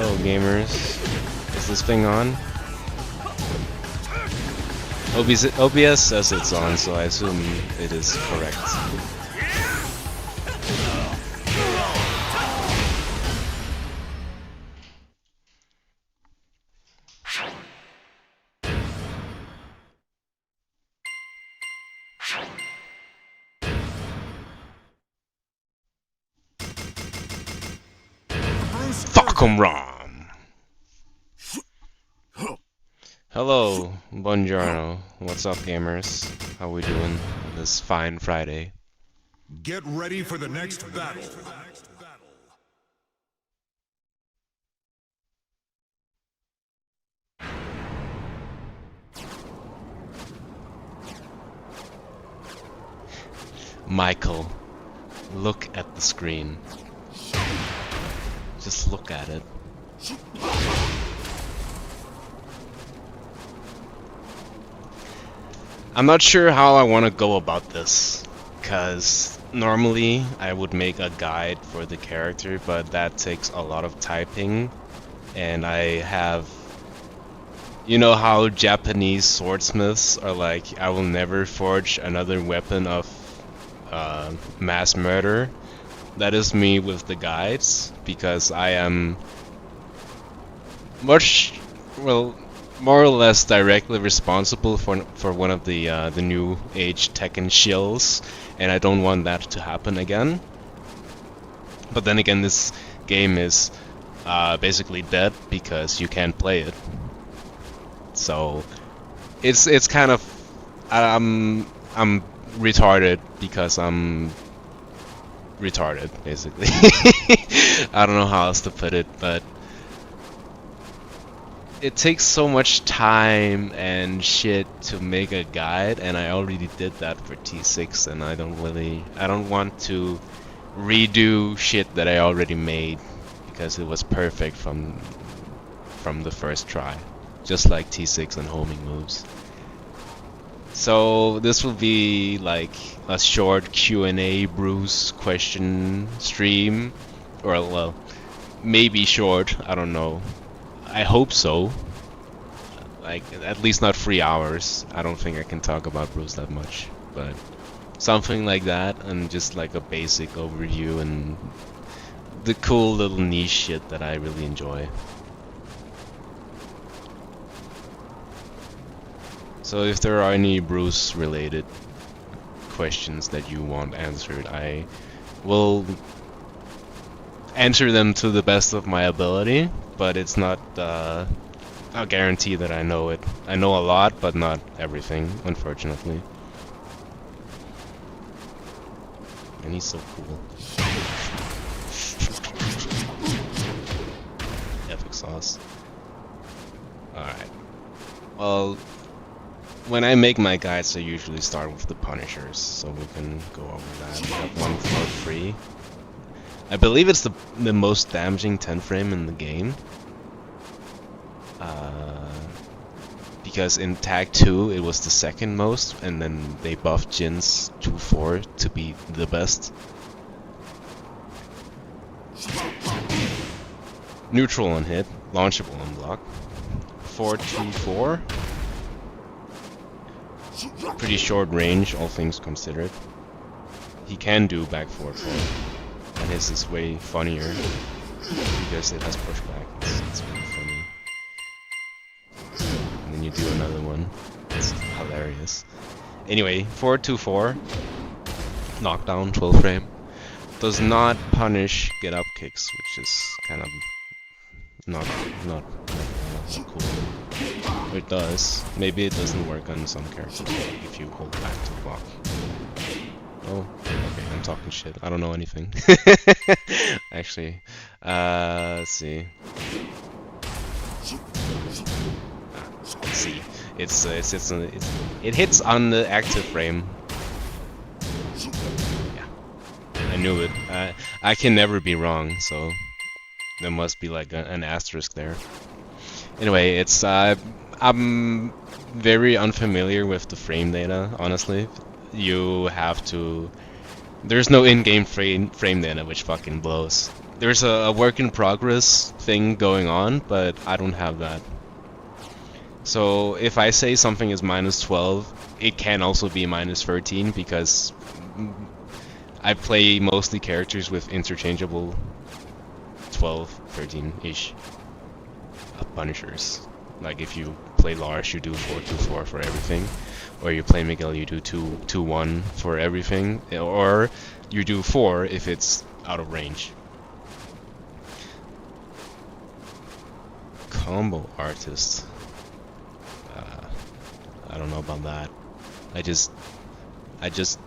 Hello, gamers. Is this thing on? OBS says it's on, so I assume it is correct. Fuck 'em Rom! Hello, buongiorno. What's up, gamers? How we doing this fine Friday? Get ready for the next battle. Michael, look at the screen. Just look at it. I'm not sure how I want to go about this, because normally I would make a guide for the character, but that takes a lot of typing, and I have... You know how Japanese swordsmiths are like, I will never forge another weapon of mass murder? That is me with the guides, because I am more or less directly responsible for one of the new age Tekken shills, and I don't want that to happen again. But then again, this game is basically dead because you can't play it. So it's kind of I'm retarded because I'm retarded, basically. I don't know how else to put it, but it takes so much time and shit to make a guide, and I already did that for T6, and I don't want to redo shit that I already made because it was perfect from the first try, just like T6 and homing moves. So this will be like a short Q&A Bruce question stream, or well, maybe short, I don't know. I hope so. Like, at least not 3 hours. I don't think I can talk about Bruce that much, but something like that, and just like a basic overview and the cool little niche shit that I really enjoy. So if there are any Bruce related questions that you want answered, I will answer them to the best of my ability, but it's not a guarantee that I know it. I know a lot, but not everything, unfortunately. And he's so cool. Epic sauce. Alright. Well, when I make my guides, I usually start with the Punishers, so we can go over that. We have one for free. I believe it's the most damaging 10 frame in the game. Because in Tag 2 it was the second most, and then they buffed Jin's 2-4 to be the best. Neutral on hit, launchable on block. 4-2-4. Pretty short range, all things considered. He can do back 4-4, and his is way funnier because it has pushback. It's really funny. And then you do another one. It's hilarious. Anyway, 4-2-4, knockdown, 12 frame. Does not punish get up kicks, which is kind of not cool. It does. Maybe it doesn't work on some characters if you hold back to block. Oh, okay, I'm talking shit. I don't know anything. Actually, let's see. Let's see. It hits on the active frame. Yeah, I knew it. I can never be wrong, so there must be like an asterisk there. Anyway, it's I'm very unfamiliar with the frame data, honestly. You have to... There's no in-game frame data, which fucking blows. There's a work in progress thing going on, but I don't have that. So if I say something is -12, it can also be -13 because I play mostly characters with interchangeable 12, 13-ish punishers. Like if you play Lars, you do 4-2-4 for everything, or you play Miguel, you do 2-2-1 for everything, or you do 4 if it's out of range. Combo artist. I don't know about that. I just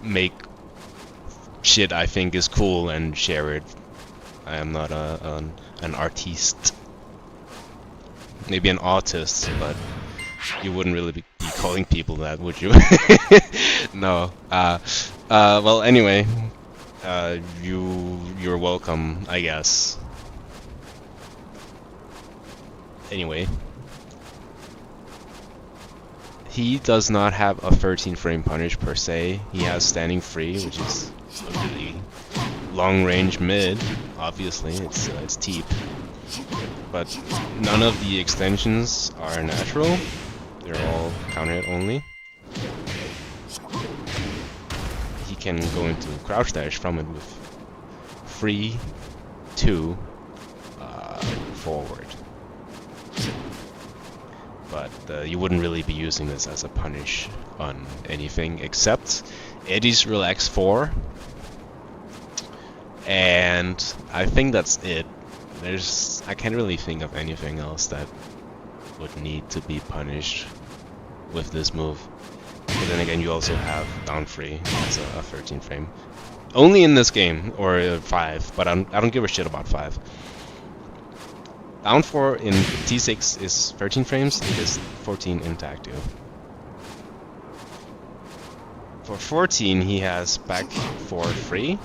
make shit I think is cool and share it. I am not an artiste. Maybe an artist, but you wouldn't really be calling people that, would you? No. Well, anyway, you're welcome, I guess. Anyway, he does not have a 13 frame punish per se. He has standing free, which is a really long range mid. Obviously, it's deep, but none of the extensions are natural. They're all counter hit only. He can go into crouch dash from it with free 2 forward. But you wouldn't really be using this as a punish on anything except Eddie's Relax 4. And I think that's it. I can't really think of anything else that would need to be punished with this move. But then again, you also have down free as a 13 frame. Only in this game, or 5, but I don't give a shit about 5. Down 4 in T6 is 13 frames, it is 14 in Tag 2. For 14, he has back 4 free.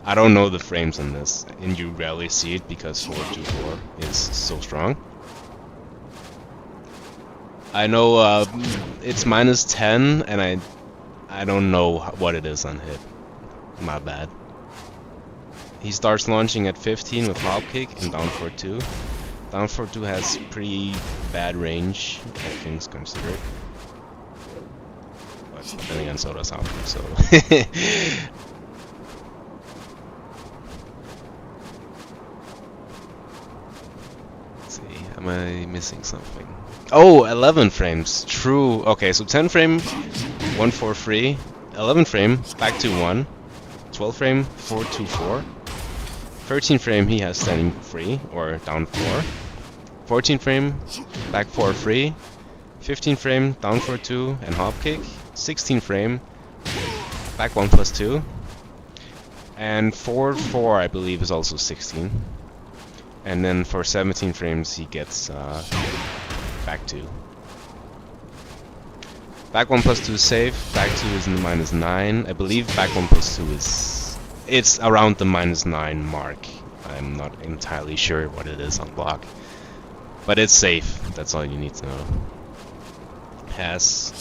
I don't know the frames on this, and you rarely see it because 4-2-4 is so strong. I know it's -10, and I don't know what it is on hit. My bad. He starts launching at 15 with hop kick and down 4-2. Down 4-2 has pretty bad range, all things considered. But then again, so does hop kick, so... Let's see, am I missing something? Oh, 11 frames, true. Okay, so 10 frame, 1-4 free. 11 frame, back to 1. 12 frame, 4-2-4. 13 frame, he has standing free, or down 4. 14 frame, back 4 free. 15 frame, down 4-2 and hop kick. 16 frame, back 1+2. And 4-4, I believe, is also 16. And then for 17 frames, he gets back 2. Back 1+2 is safe, back 2 is in the -9. I believe back 1+2 is... it's around the -9 mark. I'm not entirely sure what it is on block. But it's safe, that's all you need to know. Has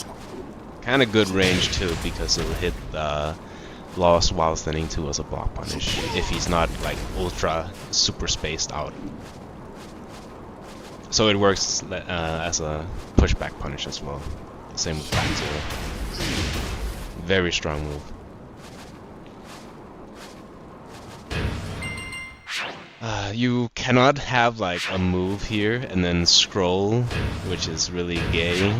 kind of good range too, because it'll hit Lost while standing 2 as a block punish, if he's not like ultra super spaced out. So it works as a pushback punish as well. Same with back 2. Very strong move. You cannot have like a move here and then scroll, which is really gay.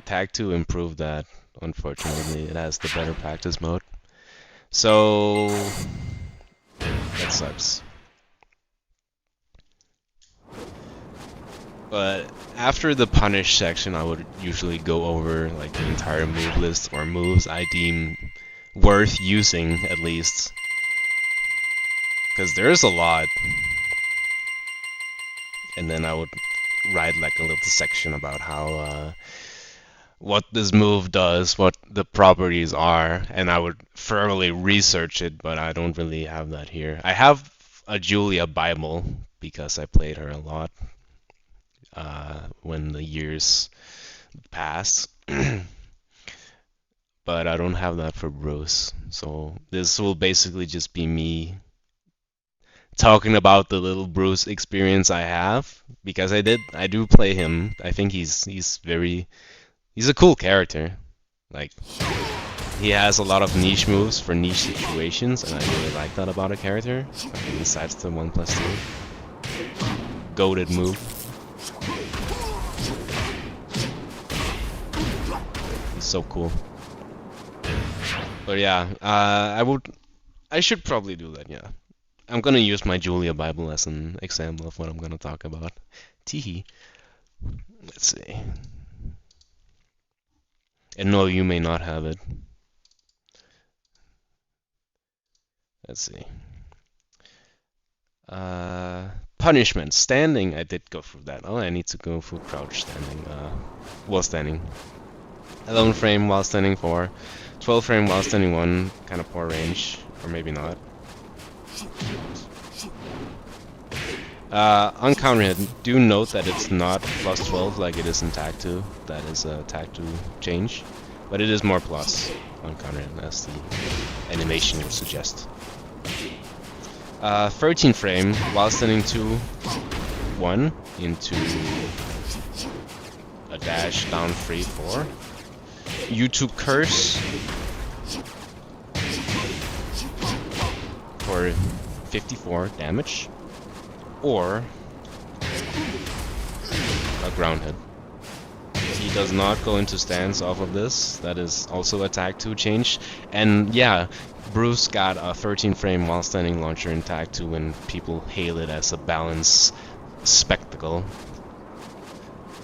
Tag 2 improved that, unfortunately. It has the better practice mode. So that sucks. But after the punish section, I would usually go over like the entire move list or moves I deem worth using at least. Because there's a lot. And then I would write like a little section about how what this move does, what the properties are, and I would thoroughly research it, but I don't really have that here. I have a Julia Bible because I played her a lot when the years passed. But I don't have that for Bruce. So this will basically just be me talking about the little Bruce experience I have because I do play him. I think he's a cool character. Like he has a lot of niche moves for niche situations, and I really like that about a character. Besides the 1+2 goated move. He's so cool. But yeah, I should probably do that. Yeah, I'm gonna use my Julia Bible as an example of what I'm gonna talk about. Teehee. Let's see. And no, you may not have it. Let's see. Punishment. Standing. I did go through that. Oh, I need to go through crouch standing. While standing. 11 frame while standing 4. 12 frame while standing 1. Kind of poor range. Or maybe not. On counter hit, do note that it's not plus 12 like it is in Tag 2. That is a Tag 2 change. But it is more plus on counter hit as the animation would suggest. 13 frame while standing 2, 1 into a dash down 3, 4. YouTube curse for 54 damage, or a ground hit. He does not go into stance off of this. That is also a Tag 2 change. And yeah, Bruce got a 13 frame while standing launcher in Tag 2 when people hail it as a balance spectacle.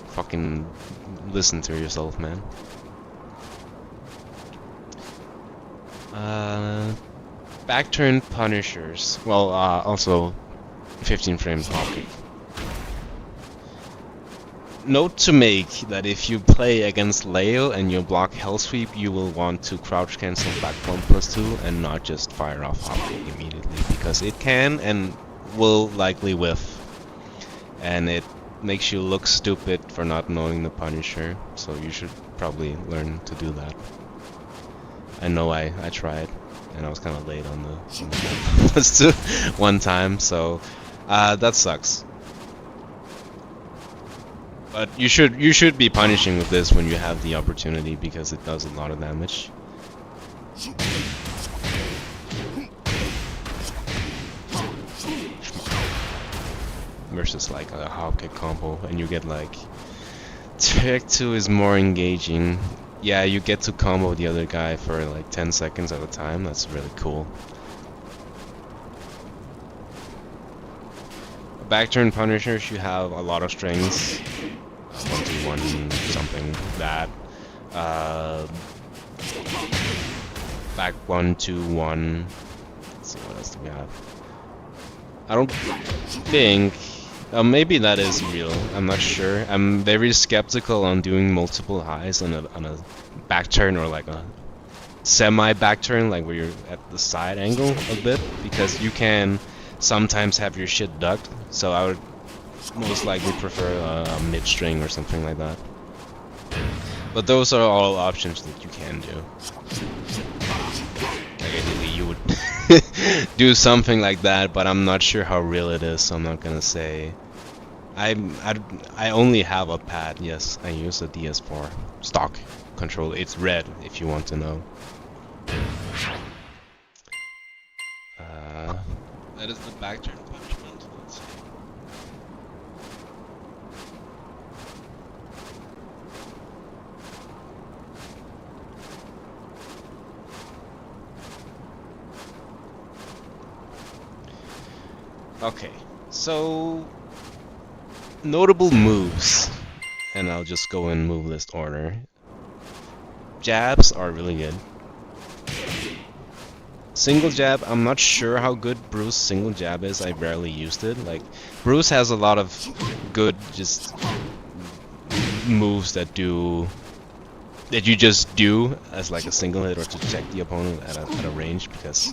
Fucking listen to yourself, man. Back turn punishers. Well, also 15 frames hop kick. Note to make that if you play against Leo and you block Hell Sweep, you will want to crouch cancel back 1+2 and not just fire off hop kick immediately, because it can and will likely whiff. And it makes you look stupid for not knowing the Punisher, so you should probably learn to do that. I know I tried, and I was kind of late on the +2 one time, so that sucks. But you should be punishing with this when you have the opportunity, because it does a lot of damage. Versus like a hop kick combo, and you get like Tag 2 is more engaging. Yeah, you get to combo the other guy for like 10 seconds at a time. That's really cool. Back turn punishers, you have a lot of strings. 1-2-1 something that. Back 1-2-1. Let's see, what else do we have? I don't think. Maybe that is real. I'm not sure. I'm very skeptical on doing multiple highs on a back turn, or like a semi back turn, like where you're at the side angle a bit, because you can sometimes have your shit ducked. So I would most likely prefer a mid string or something like that. But those are all options that you can do. Like ideally you would do something like that, but I'm not sure how real it is, so I'm not gonna say. I only have a pad. Yes, I use a DS4 stock controller. It's red, if you want to know. That is the back turn punishment. Let's see. Okay, so notable moves, and I'll just go in move list order. Jabs are really good. Single jab, I'm not sure how good Bruce single jab is. I rarely used it. Like, Bruce has a lot of good just moves that you just do as like a single hit or to check the opponent at a range, because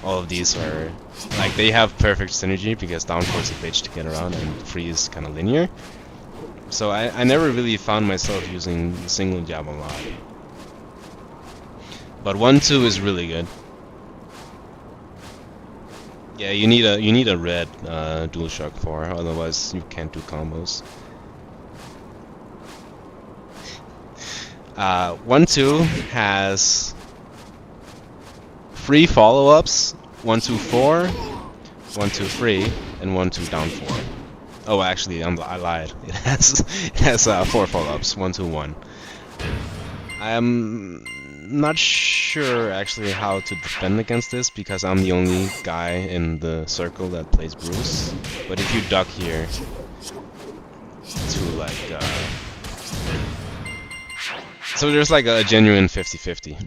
all of these are like, they have perfect synergy, because down 4 is a bitch to get around and 3 is kind of linear. So I never really found myself using single jab a lot. But 1-2 is really good. Yeah, you need a red DualShock 4, otherwise you can't do combos. 1-2 has 3 follow-ups: 1-2-4, 1-2-3, and 1-2 down 4. Oh, actually, I lied. It has 4 follow-ups: 1-2-1. I'm not sure actually how to defend against this because I'm the only guy in the circle that plays Bruce. But if you duck here to like so there's like a genuine 50-50,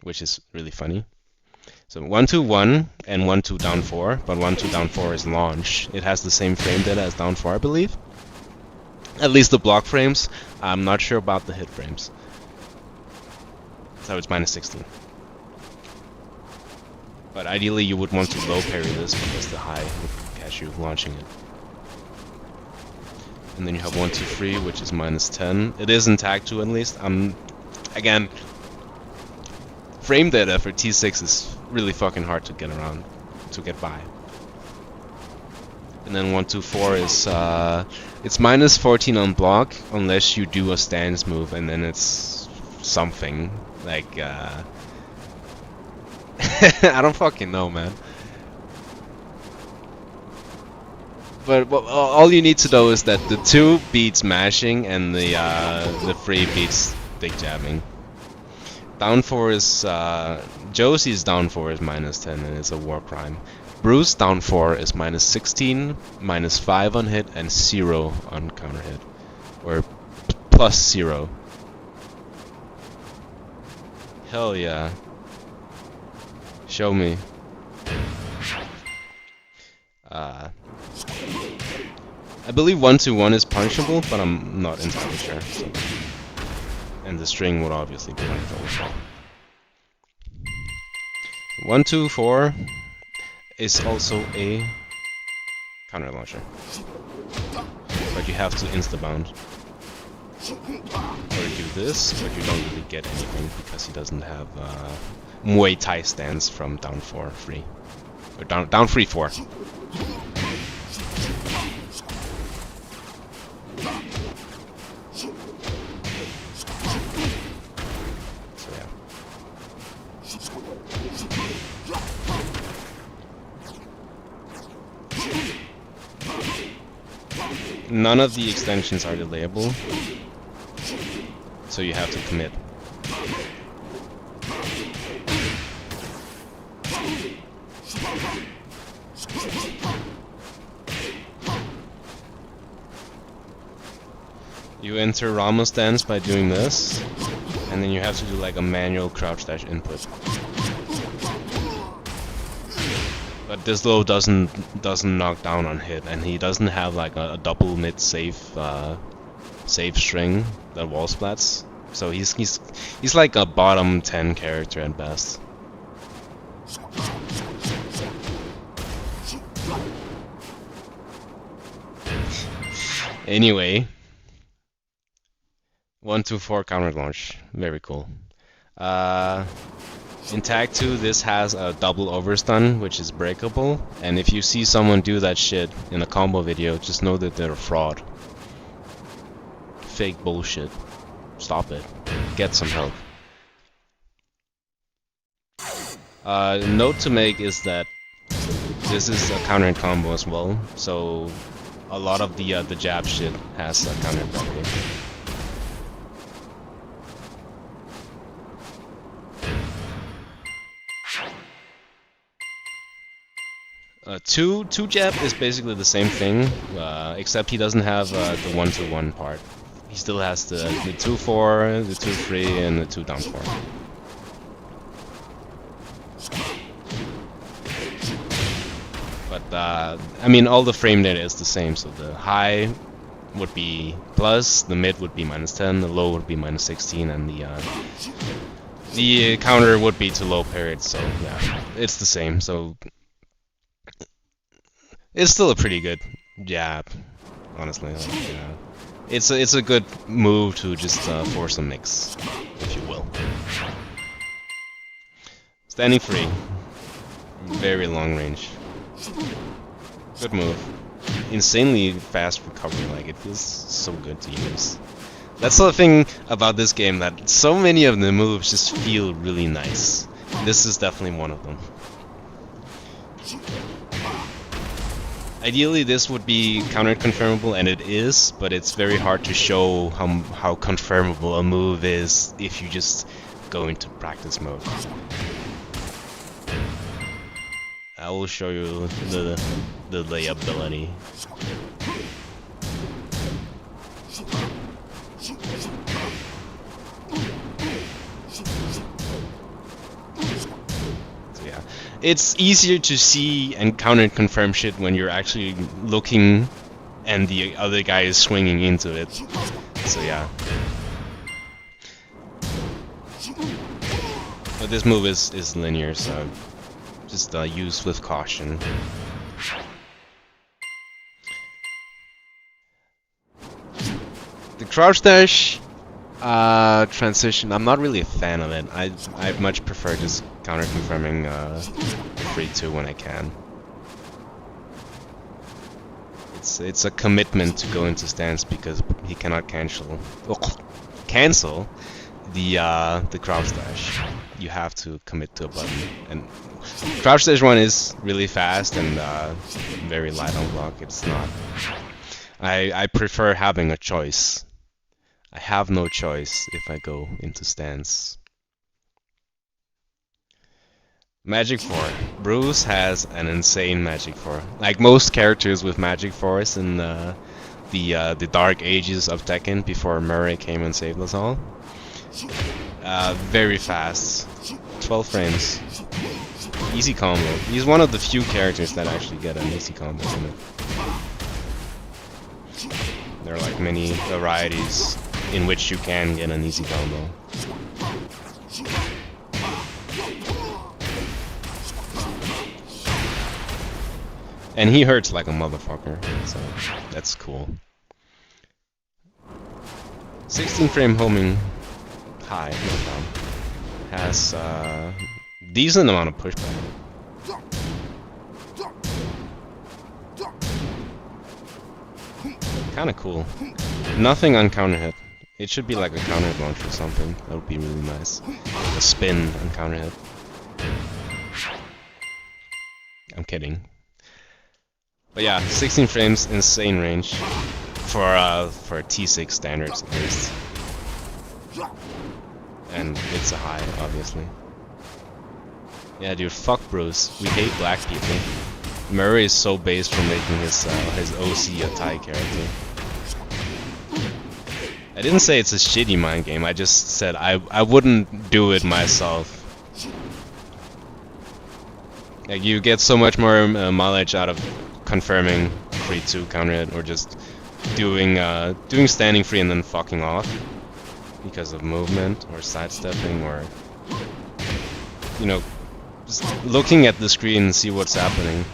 which is really funny. So 1-2-1 and 1-2 down 4, but 1-2 down 4 is launch. It has the same frame data as down 4, I believe. At least the block frames. I'm not sure about the hit frames. So it's minus 16. But ideally you would want to low parry this because the high would catch you launching it. And then you have 1-2-3, which is minus 10. It is in tag 2 at least. Again, frame data for T6 is really fucking hard to get around, to get by. And then 1-2-4 is it's minus 14 on block unless you do a stance move, and then it's something like I don't fucking know, man. But all you need to know is that the 2 beats mashing and the 3 beats big jabbing. Down 4 is Josie's down 4 is minus 10 and it's a war crime. Bruce down 4 is minus 16, minus 5 on hit, and 0 on counter hit, or plus 0. Hell yeah. Show me. I believe 1-2-1 is punishable, but I'm not entirely sure. So. And the string would obviously be punishable as well. 1-2-4 is also a counter launcher, but you have to insta-bound. Or do this, but you don't really get anything because he doesn't have Muay Thai stance from down 4-3. Or down 3-4. So yeah. None of the extensions are delayable, so you have to commit. You enter Ramos stance by doing this, and then you have to do like a manual crouch dash input. But this though doesn't knock down on hit, and he doesn't have like a double mid safe save string that wall splats. So he's like a bottom 10 character at best. Anyway, 1-2-4 counter launch, very cool. In tag 2, this has a double overstun, which is breakable, and if you see someone do that shit in a combo video, just know that they're a fraud. Fake bullshit. Stop it. Get some help. Note to make is that this is a counter hit combo as well, so a lot of the jab shit has a counter hit property. Two jab is basically the same thing, except he doesn't have the 1-2-1 part. He still has the 2-4, the 2-3, and the 2 down 4. But I mean, all the frame data is the same. So the high would be plus, the mid would be minus 10, the low would be minus 16, and the counter would be to low parry. So yeah, it's the same. So it's still a pretty good jab, honestly. Like, it's a good move to just force a mix, if you will. Standing free, very long range. Good move. Insanely fast recovery, like it feels so good to use. That's the thing about this game, that so many of the moves just feel really nice. This is definitely one of them. Ideally this would be counter confirmable, and it is, but it's very hard to show how confirmable a move is if you just go into practice mode. I will show you the layability. So yeah, it's easier to see and counter confirm shit when you're actually looking and the other guy is swinging into it. So yeah. But this move is linear, so just use with caution. The crouch dash transition, I'm not really a fan of it. I much prefer just counter confirming free 2 when I can. It's a commitment to go into stance because he cannot cancel the crouch dash. You have to commit to a button, and crouch dash 1 is really fast and very light on block. It's not. I prefer having a choice. I have no choice if I go into stance. Magic 4. Bruce has an insane Magic 4. Like most characters with Magic 4s in the dark ages of Tekken before Murray came and saved us all. Very fast. 12 frames. Easy combo. He's one of the few characters that actually get an easy combo in it. There are like many varieties in which you can get an easy combo. And he hurts like a motherfucker, so that's cool. 16 frame homing high, no problem. Has decent amount of pushback. Kinda cool. Nothing on counter hit. It should be like a counter hit launch or something. That would be really nice. Like a spin on counter hit. I'm kidding. But yeah, 16 frames, insane range for T6 standards at least. And it's a high, obviously. Yeah, dude, fuck Bruce. We hate black people. Murray is so based for making his OC a Thai character. I didn't say it's a shitty mind game. I just said I wouldn't do it myself. Like, you get so much more mileage out of confirming free 2 counter hit, or just doing standing free and then fucking off because of movement or sidestepping, or you know, just looking at the screen and see what's happening.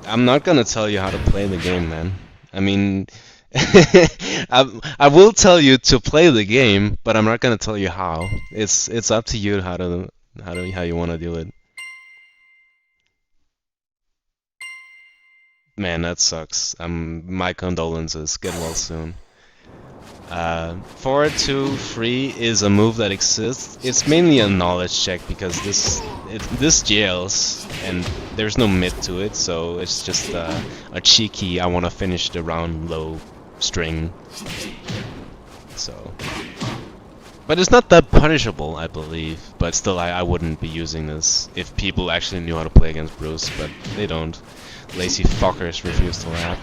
I'm not gonna tell you how to play the game, man. I mean, I will tell you to play the game, but I'm not gonna tell you how. It's up to you how you want to do it. Man, that sucks. My condolences. Get well soon. Forward 2 free is a move that exists. It's mainly a knowledge check because this jails and there's no mid to it, so it's just a cheeky I want to finish the round low string. So, but it's not that punishable, I believe. But still, I wouldn't be using this if people actually knew how to play against Bruce, but they don't. Lazy fuckers refuse to laugh.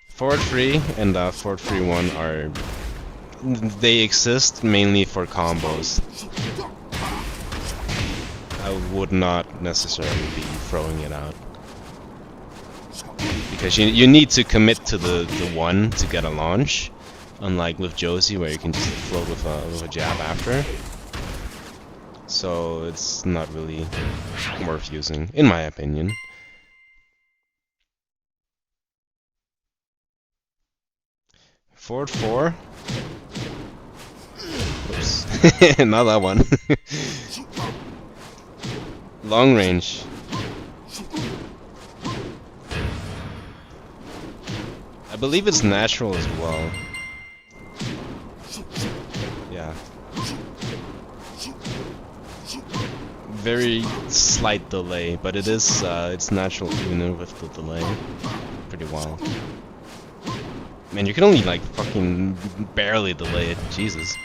Forward 3 and forward 3-1 are... they exist mainly for combos. I would not necessarily be throwing it out. Because you need to commit to the 1 to get a launch, unlike with Josie where you can just float with a jab after. So it's not really worth using, in my opinion. Forward 4. Oops. Not that one. Long range. I believe it's natural as well. Yeah. Very slight delay, but it is it's natural even with the delay. Pretty wild. Man, you can only like fucking barely delay it. Jesus.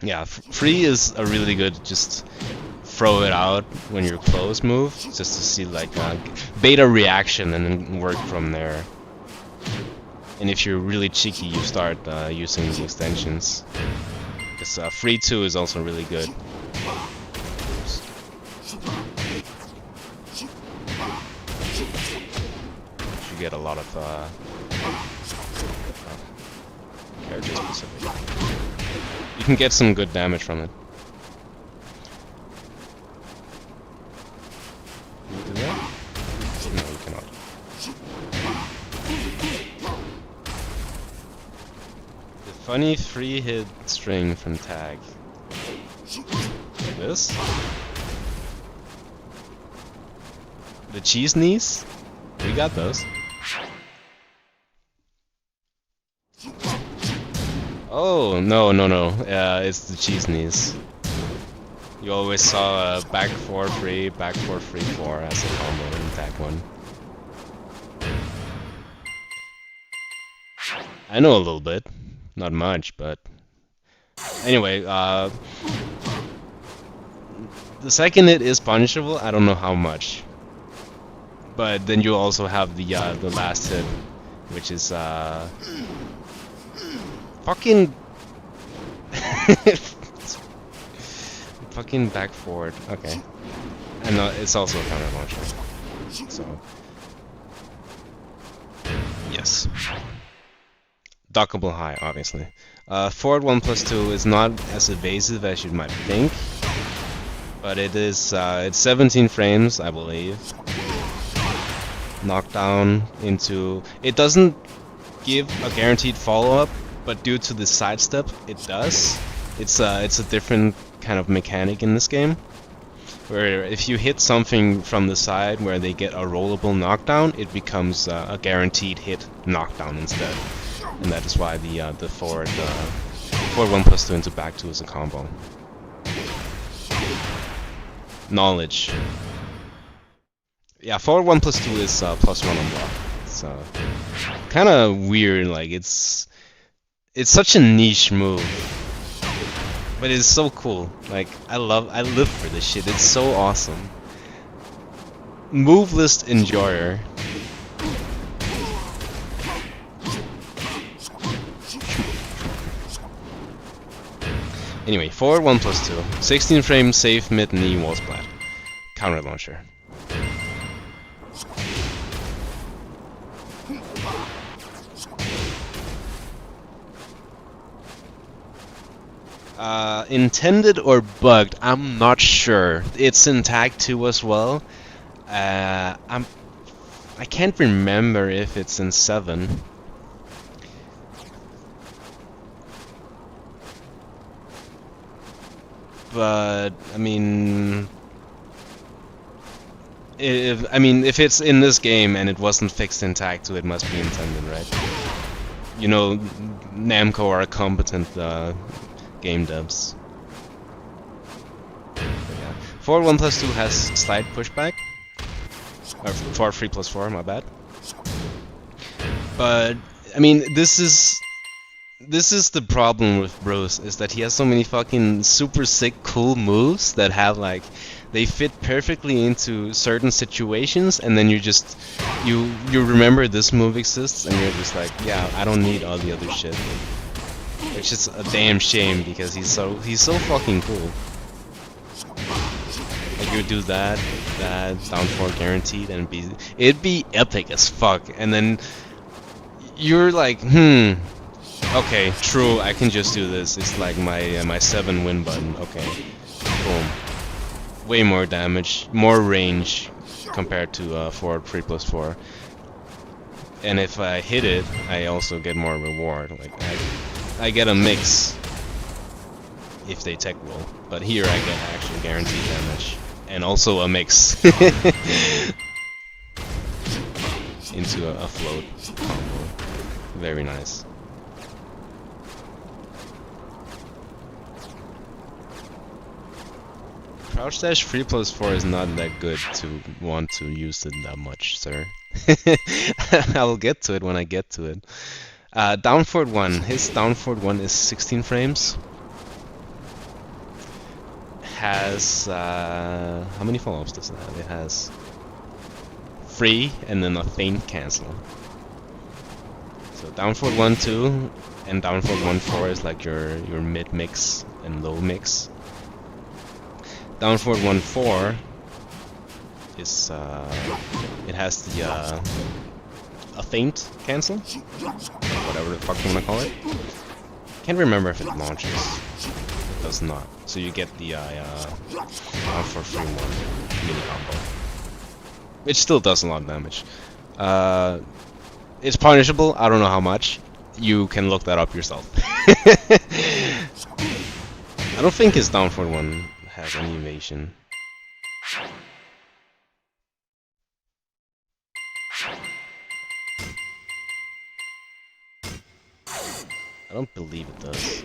Yeah, free is a really good just throw it out when you're close move, just to see like beta reaction and then work from there. And if you're really cheeky, you start using the extensions. Because free 2 is also really good. You get a lot of character specific. You can get some good damage from it. Can you do that? No, you cannot. The funny 3-hit string from tag. This? The cheese knees? We got those. Oh, no. It's the cheese knees. You always saw back 4 free, back 4 free 4 as a combo in tag 1. I know a little bit. Not much, but... Anyway, the second hit is punishable, I don't know how much. But then you also have the last hit, which is fucking fucking back forward. Okay, and it's also a counter launcher. So yes, dockable high, obviously. Forward 1+2 is not as evasive as you might think, but it is. It's 17 frames, I believe. Knockdown into... It doesn't give a guaranteed follow-up, but due to the sidestep, it does. It's a different kind of mechanic in this game, where if you hit something from the side where they get a rollable knockdown, it becomes a guaranteed hit knockdown instead. And that is why the forward 1+2 into back 2 is a combo. Knowledge. Yeah, forward 1+2 is +1 on block. So kind of weird. Like it's such a niche move, but it's so cool. Like I live for this shit. It's so awesome. Move list enjoyer. Anyway, forward 1+2, 16 frame safe mid knee wall splat, counter launcher. Intended or bugged, I'm not sure. It's in tag 2 as well. I can't remember if it's in 7. But I mean, if it's in this game and it wasn't fixed in tag 2, it must be intended, right? You know, Namco are competent game devs. Yeah. Forward 1+2 has slight pushback. Or forward 3+4, my bad. But I mean, this is the problem with Bruce, is that he has so many fucking super sick cool moves that have like, they fit perfectly into certain situations, and then you just you remember this move exists and you're just like, yeah, I don't need all the other shit. Which is a damn shame because he's so fucking cool. Like you do that down 4 guaranteed and it'd be epic as fuck, and then you're like, okay, true, I can just do this. It's like my 7 win button. Okay, boom. Way more damage, more range compared to 4 3+4. And if I hit it, I also get more reward. Like I get a mix if they tech roll, but here I get actually guaranteed damage and also a mix into a float combo. Very nice. Crouch dash 3+4 is not that good to want to use it that much, sir. I will get to it when I get to it. Down forward 1. His down forward 1 is 16 frames. Has how many follow-ups does it have? It has 3 and then a feint cancel. So down forward 1 2 and down forward 1 4 is like your mid mix and low mix. Down forward 1 4 is it has the a feint cancel, whatever the fuck you wanna call it. Can't remember if it launches. It does not. So you get the down for free 1 mini combo, which still does a lot of damage. It's punishable. I don't know how much. You can look that up yourself. I don't think his down forward 1 has any evasion. I don't believe it does.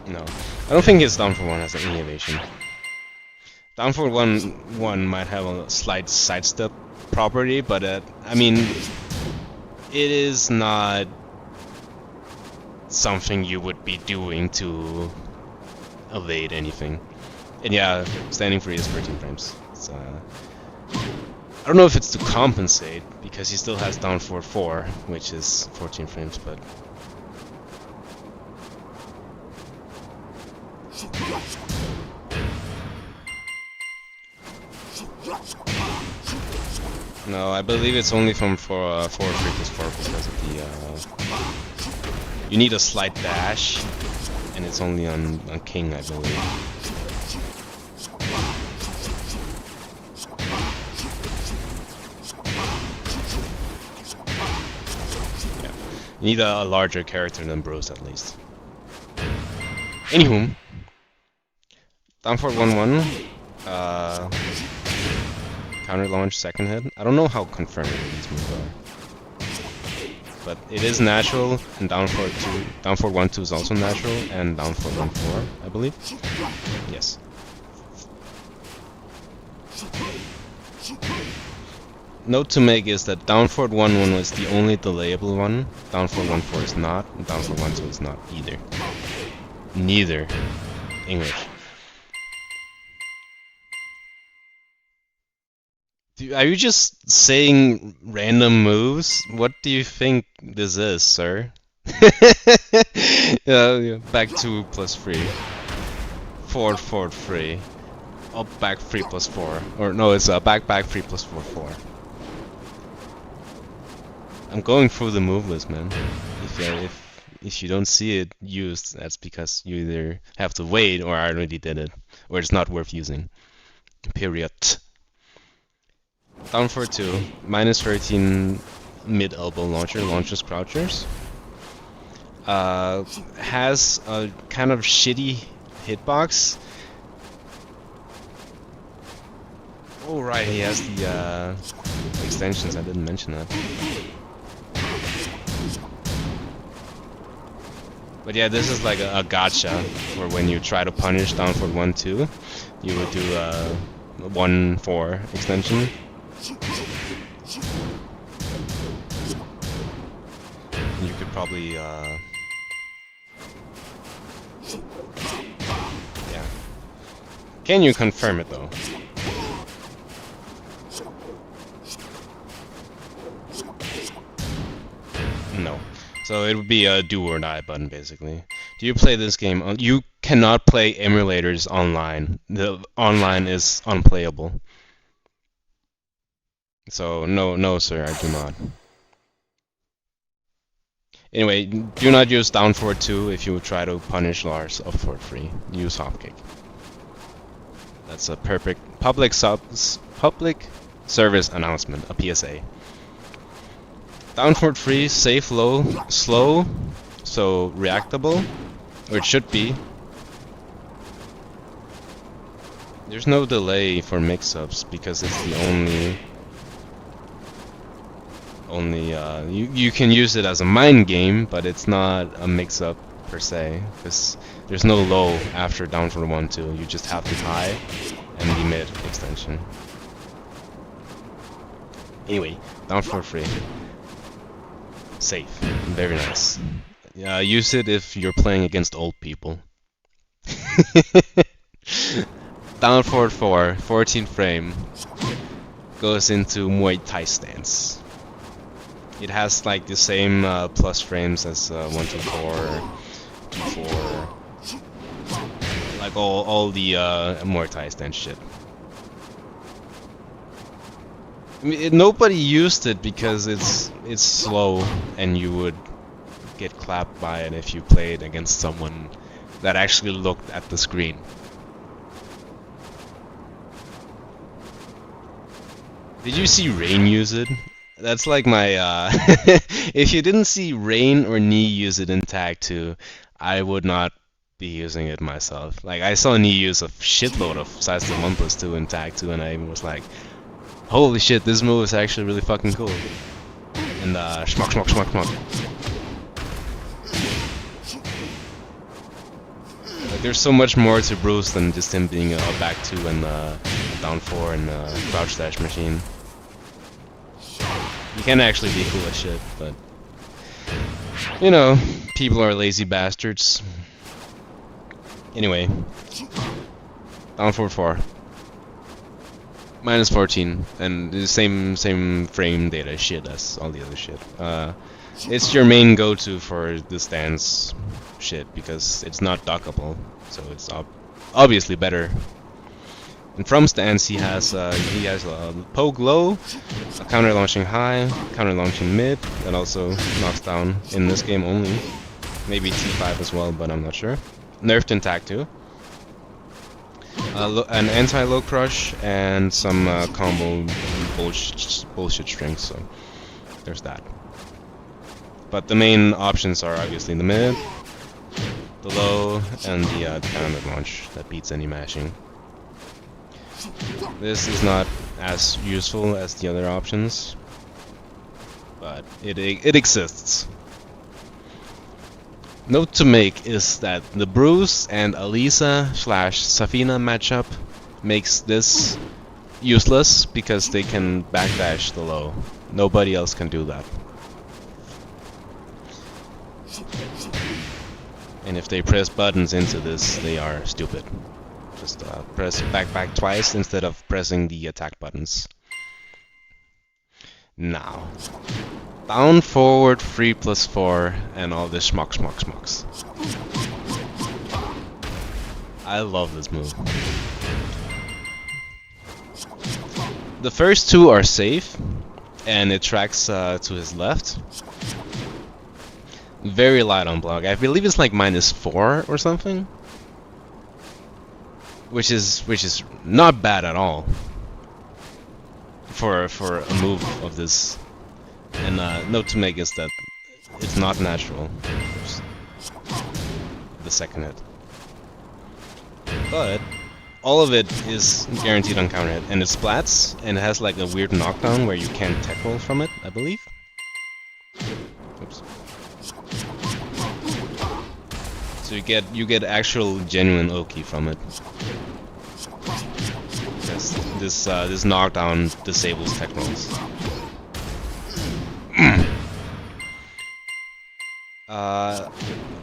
No, I don't think his down forward 1 has any evasion. Down forward 1 might have a slight sidestep property, but I mean, it is not something you would be doing to evade anything. And yeah, standing free is 13 frames. It's, I don't know if it's to compensate, because he still has down forward 4, which is 14 frames, but... No, I believe it's only from forward 3+4 because of the you need a slight dash, and it's only on king, I believe. Yeah, you need a larger character than Bruce at least. Anywho, down forward 1-1. Counter launch second hit. I don't know how confirmed these moves are, but it is natural. And down forward 1-2 is also natural, and down forward 1-4, I believe. Yes. Note to make is that down forward 1-1 was the only delayable one. Down forward 1-4 is not, and down forward 1-2 is not either. Neither. English. Are you just saying random moves? What do you think this is, sir? Yeah, back 2 + 3. Forward 3. Up back 3 + 4. Or no, it's back 3 + 4 4. I'm going through the move list, man. If you don't see it used, that's because you either have to wait or I already did it, or it's not worth using. Period. Down forward 2, -13 mid elbow launcher, launches crouchers. Has a kind of shitty hitbox. Oh right, he has the extensions, I didn't mention that. But yeah, this is like a gotcha, where when you try to punish down forward 1-2, you would do a 1-4 extension. You could probably, yeah. Can you confirm it though? No. So it would be a do or die button basically. Do you play this game? You cannot play emulators online. The online is unplayable. So no, sir, I do not. Anyway, do not use down forward 2 if you try to punish Lars up forward 3. Use hop kick. That's a perfect public service announcement, a PSA. Down forward 3, safe low, slow, so reactable, or it should be. There's no delay for mix-ups because it's the only you can use it as a mind game, but it's not a mix-up per se, because there's no low after down for 1-2. You just have the high and the mid extension. Anyway, down for 3. Safe. Very nice. Use it if you're playing against old people. Down forward 4, 14 frame. Goes into Muay Thai stance. It has like the same plus frames as 1-4, 2-4, like all the Muay Thai stance shit. I mean, nobody used it because it's slow and you would get clapped by it if you played against someone that actually looked at the screen. Did you see Rain use it? That's like my if you didn't see Rain or Knee use it in Tag 2, I would not be using it myself. Like, I saw Knee use a shitload of sidestep 1+2 in Tag 2 and I was like, holy shit, this move is actually really fucking cool. And schmuck schmuck schmuck schmuck. Like, there's so much more to Bruce than just him being a back 2 and down 4 and crouch dash machine. You can actually be cool as shit, but you know, people are lazy bastards. Anyway, down 4-4, -14, and the same frame data shit as all the other shit. It's your main go-to for the stance shit because it's not dockable, so it's obviously better. And from stance, he has a poke low, a counter launching high, counter launching mid, that also knocks down in this game only. Maybe T5 as well, but I'm not sure. Nerfed in Tag 2. An anti-low crush and some combo bullshit strings, so there's that. But the main options are obviously the mid, the low, and the counter launch that beats any mashing. This is not as useful as the other options, but it exists. Note to make is that the Bruce and Alisa/Safina matchup makes this useless because they can backdash the low. Nobody else can do that. And if they press buttons into this, they are stupid. Just press back twice instead of pressing the attack buttons. Now, down forward 3+4 and all this schmucks. I love this move. The first two are safe, and it tracks to his left. Very light on block. I believe it's like -4 or something. Which is not bad at all for a move of this. And note to make is that it's not natural. The second hit, but all of it is guaranteed on counter hit, and it splats, and it has like a weird knockdown where you can't tech roll from it, I believe. Oops. So you get actual genuine Oki from it. This knockdown disables tech rolls.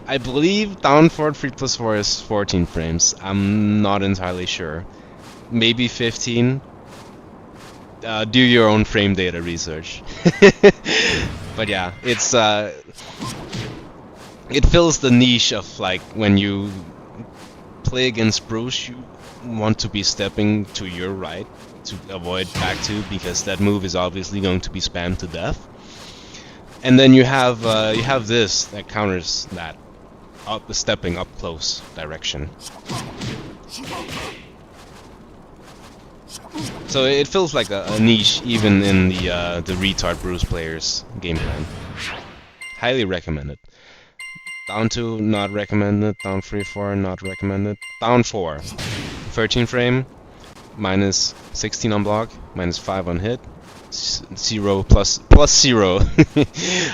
I believe down forward 3+4 is 14 frames. I'm not entirely sure. Maybe 15. Do your own frame data research. But yeah, it's it fills the niche of like when you play against Bruce, you want to be stepping to your right to avoid back two because that move is obviously going to be spammed to death. And then you have this that counters that stepping up close direction. So it feels like a niche even in the retard Bruce players game plan. Highly recommended. Down 2, not recommended. Down 3, 4, not recommended. Down 4, 13 frame, minus 16 on block, minus 5 on hit, 0 plus 0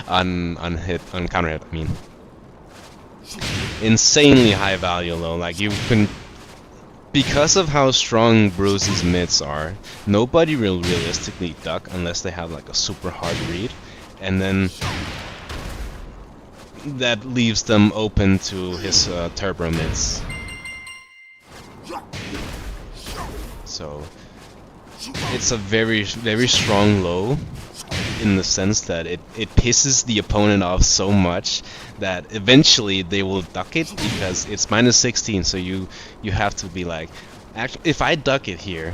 on hit, on counter hit, I mean. Insanely high value though, like you can, because of how strong Bruce's mids are, nobody will realistically duck unless they have like a super hard read, and then that leaves them open to his turbo mids. So it's a very strong low in the sense that it pisses the opponent off so much that eventually they will duck it because it's minus 16, so you have to be like, actually, if I duck it here,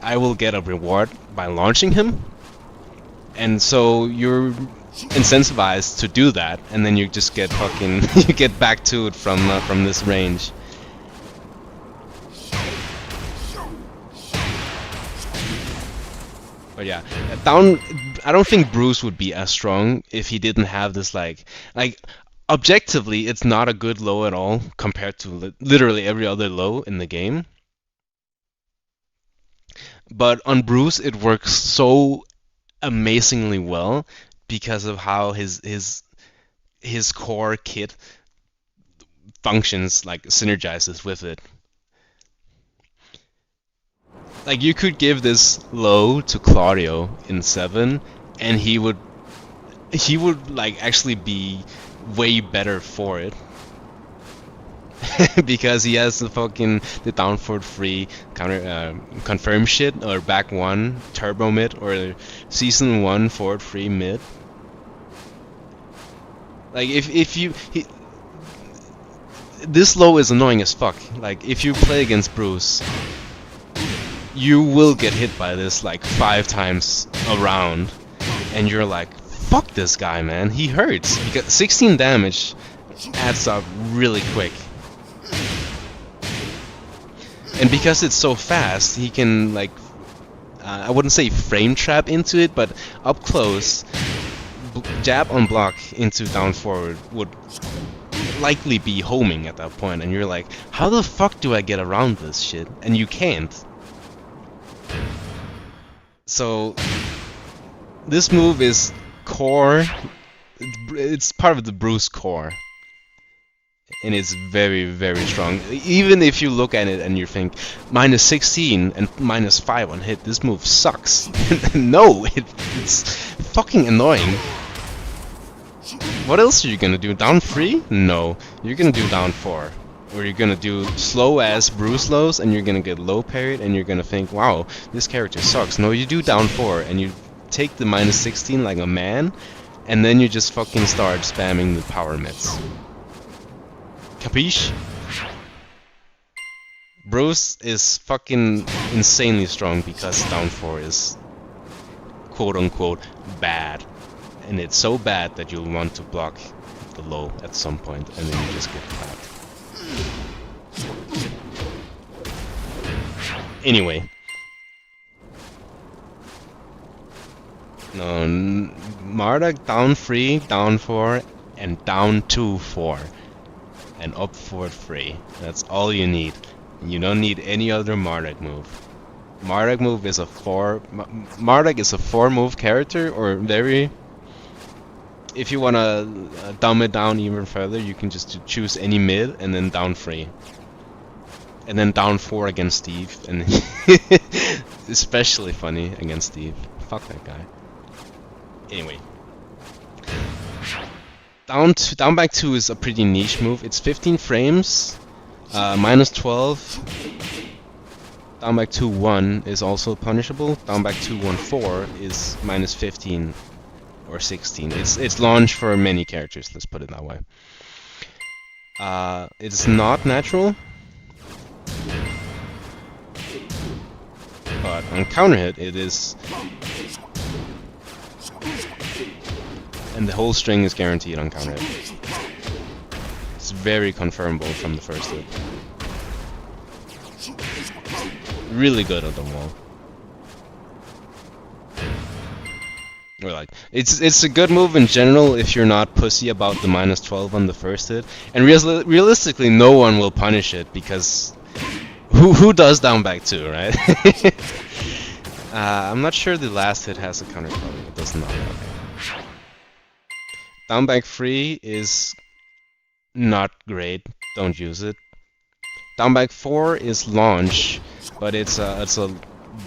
I will get a reward by launching him, and so you're incentivized to do that, and then you just get fucking you get back to it from this range. But yeah, down. I don't think Bruce would be as strong if he didn't have this like objectively, it's not a good low at all compared to literally every other low in the game. But on Bruce, it works so amazingly well because of how his core kit functions, like synergizes with it. Like you could give this low to Claudio in 7 and he would like actually be way better for it. Because he has the down forward free counter confirm shit, or back 1 turbo mid, or season 1 forward free mid. Like if you this low is annoying as fuck. Like if you play against Bruce, you will get hit by this like 5 times a round, and you're like, fuck this guy, man, he hurts. Because 16 damage adds up really quick. And because it's so fast, he can like, I wouldn't say frame trap into it, but up close, jab on block into down forward would likely be homing at that point, and you're like, how the fuck do I get around this shit? And you can't. So this move is core, it's part of the Bruce core. And it's very strong. Even if you look at it and you think minus 16 and minus 5 on hit, this move sucks. No, it's fucking annoying. What else are you gonna do? Down 3? No, you're gonna do down 4. Or you're gonna do slow ass Bruce lows and you're gonna get low parried and you're gonna think, wow, this character sucks. No, you do down 4 and you take the minus 16 like a man, and then you just fucking start spamming the power mids. Capiche? Bruce is fucking insanely strong because down 4 is quote unquote bad. And it's so bad that you'll want to block the low at some point, and then you just get clapped. Anyway. No, Marduk down 3, down 4, and down 2, 4. And up forward 3. That's all you need. You don't need any other Marduk move. Marduk move is a 4. Marduk is a 4 move character, or very. If you wanna dumb it down even further, you can just choose any mid and then down 3. And then down 4 against Steve, and especially funny against Steve. Fuck that guy. Anyway. Down back 2 is a pretty niche move. It's 15 frames, minus 12. Down back 2 1 is also punishable. Down back 2 1 4 is minus 15 or 16. It's launched for many characters. Let's put it that way. It's not natural, but on counter hit it is, and the whole string is guaranteed on counter hit. It's very confirmable from the first hit. Really good on the wall. Or like, it's a good move in general if you're not pussy about the -12 on the first hit, and realistically, no one will punish it because who does down back 2, right? I'm not sure the last hit has a counter cover. It does not. Okay. Down back 3 is not great. Don't use it. Down back 4 is launch, but it's a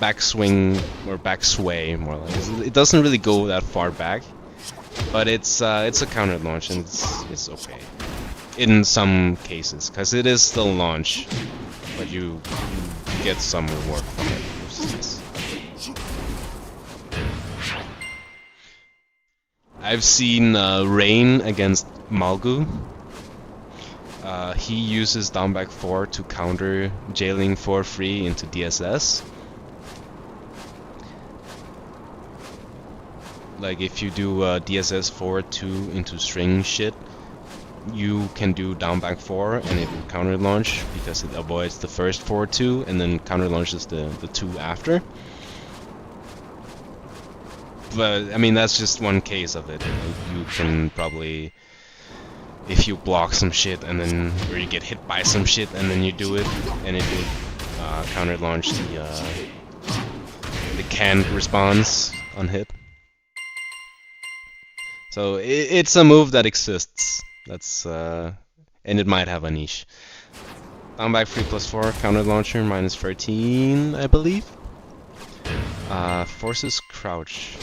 backswing or back sway more like. It doesn't really go that far back, but it's a counter launch and it's okay in some cases because it is still launch, but you get some reward from it, which is nice. I've seen Rain against Malgu. He uses down back 4 to counter jailing 4-3 into DSS. Like if you do DSS 4-2 into string shit, you can do down back 4 and it will counter launch because it avoids the first 4-2 and then counter launches the 2 after. But I mean that's just one case of it. You can probably, if you block some shit and then, or you get hit by some shit and then you do it, and it will counter launch the canned response on hit. So it's a move that exists. That's and it might have a niche. Down back 3+4 counter launcher -13, I believe. Forces crouch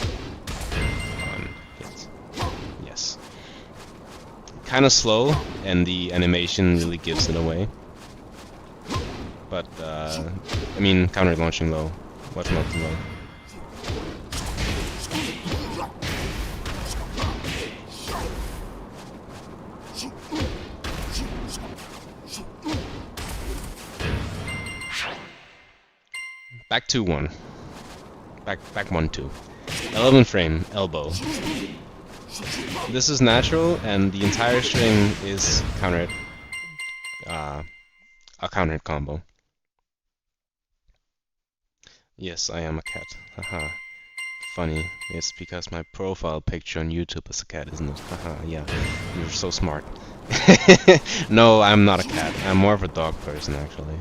on hit. Yes. Kind of slow, and the animation really gives it away. But I mean, counter launching low. What's not too low? Back 2-1. Back 1-2. 11 frame, elbow. This is natural, and the entire string is countered. A countered combo. Yes, I am a cat. Haha. Funny. It's because my profile picture on YouTube is a cat, isn't it? Haha, yeah. You're so smart. No, I'm not a cat. I'm more of a dog person, actually.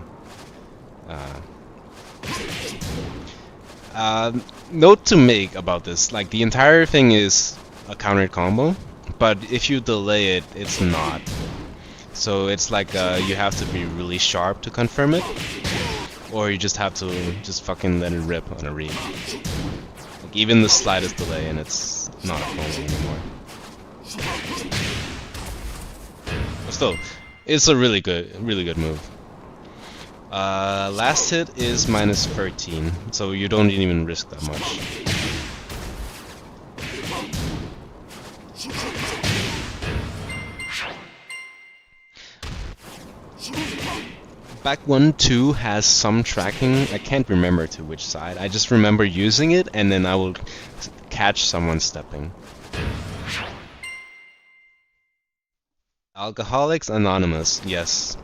Note to make about this, like the entire thing is a countered combo, but if you delay it, it's not. So it's like you have to be really sharp to confirm it, or you just have to just fucking let it rip on a read. Like even the slightest delay and it's not a combo anymore. But still, it's a really good move. Last hit is -13, so you don't even risk that much. Back 1-2 has some tracking. I can't remember to which side. I just remember using it, and then I will catch someone stepping. Alcoholics Anonymous, yes.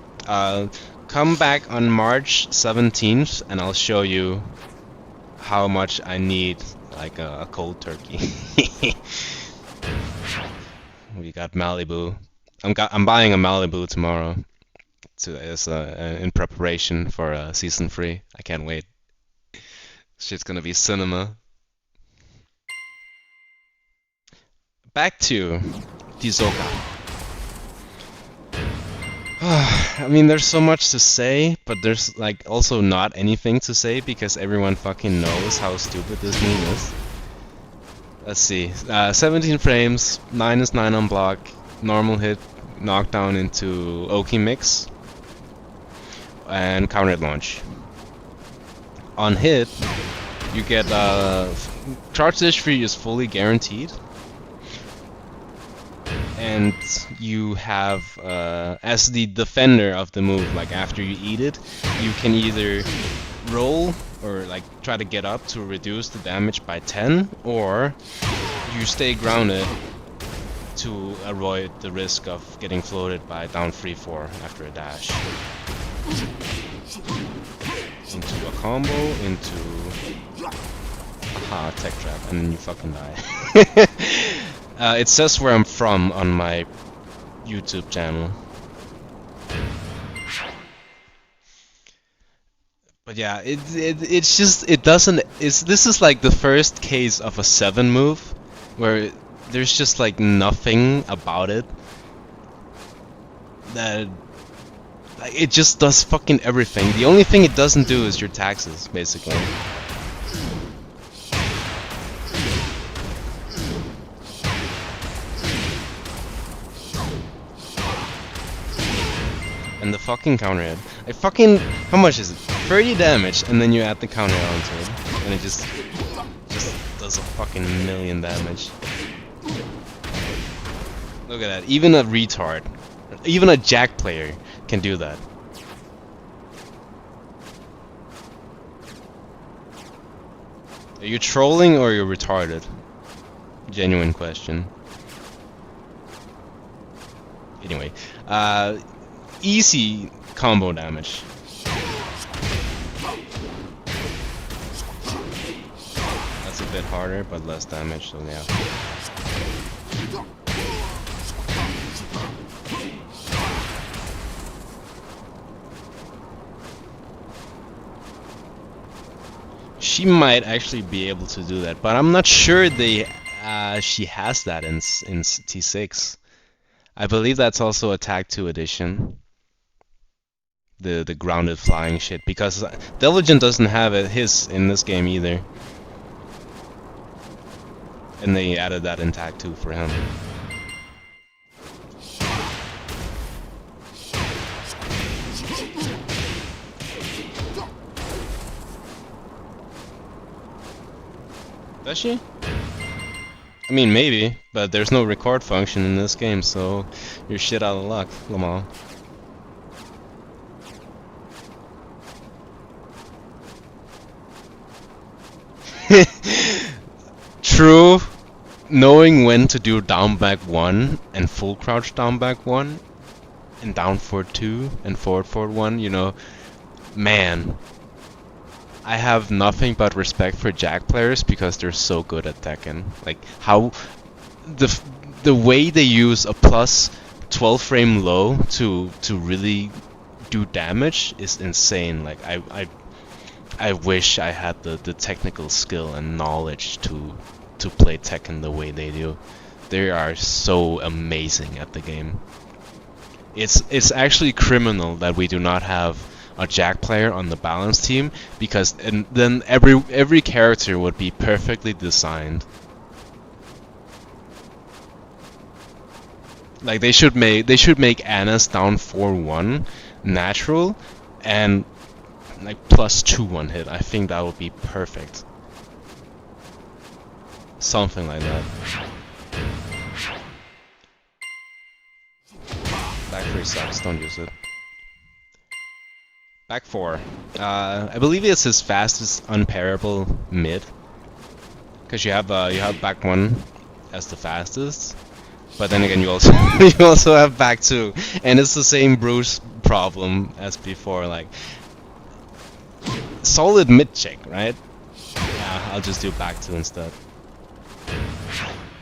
Come back on March 17th and I'll show you how much I need, like a cold turkey. We got Malibu. I'm buying a Malibu tomorrow in preparation for season 3. I can't wait. Shit's gonna be cinema. Back to Tizoka. I mean, there's so much to say, but there's like also not anything to say because everyone fucking knows how stupid this move is. Let's see, 17 frames, -9 on block, normal hit, knockdown into Oki mix, and counter launch. On hit, you get charge dish free is fully guaranteed. and you have as the defender of the move, like after you eat it, you can either roll or like try to get up to reduce the damage by 10, or you stay grounded to avoid the risk of getting floated by down 3-4 after a dash. Into a combo, into aha, tech trap, and then you fucking die. It says where I'm from on my YouTube channel. But yeah, it's just, it doesn't, this is like the first case of a 7 move where there's just like nothing about it that, like, it just does fucking everything. The only thing it doesn't do is your taxes, basically. And the fucking counter hit. I fucking, how much is it? 30 damage, and then you add the counter onto it, and it just does a fucking million damage. Look at that. Even a retard, even a Jack player can do that. Are you trolling or are you retarded? Genuine question. Anyway, easy combo damage. That's a bit harder, but less damage, so yeah. She might actually be able to do that, but I'm not sure she has that in T6. I believe that's also a Tag 2 edition. The grounded flying shit, because Deligent doesn't have his in this game either. And they added that in Tag 2 for him. Does she? I mean, maybe, but there's no record function in this game, so you're shit out of luck, Lamar. True, knowing when to do down back 1 and full crouch down back 1 and down forward 2 and forward 1, you know, man, I have nothing but respect for Jack players because they're so good at Tekken. Like how the way they use a plus 12 frame low to really do damage is insane. Like I wish I had the technical skill and knowledge to play Tekken the way they do. They are so amazing at the game. It's actually criminal that we do not have a Jack player on the balance team, because then every character would be perfectly designed. Like they should make Anna's down 4-1 natural and like plus 2 one hit. I think that would be perfect. Something like that. Back 3 sucks, don't use it. Back 4. I believe it's his fastest unparable mid. Because you have back 1 as the fastest. But then again you also you also have back 2. And it's the same Bruce problem as before, like solid mid check, right? Yeah, I'll just do back 2 instead.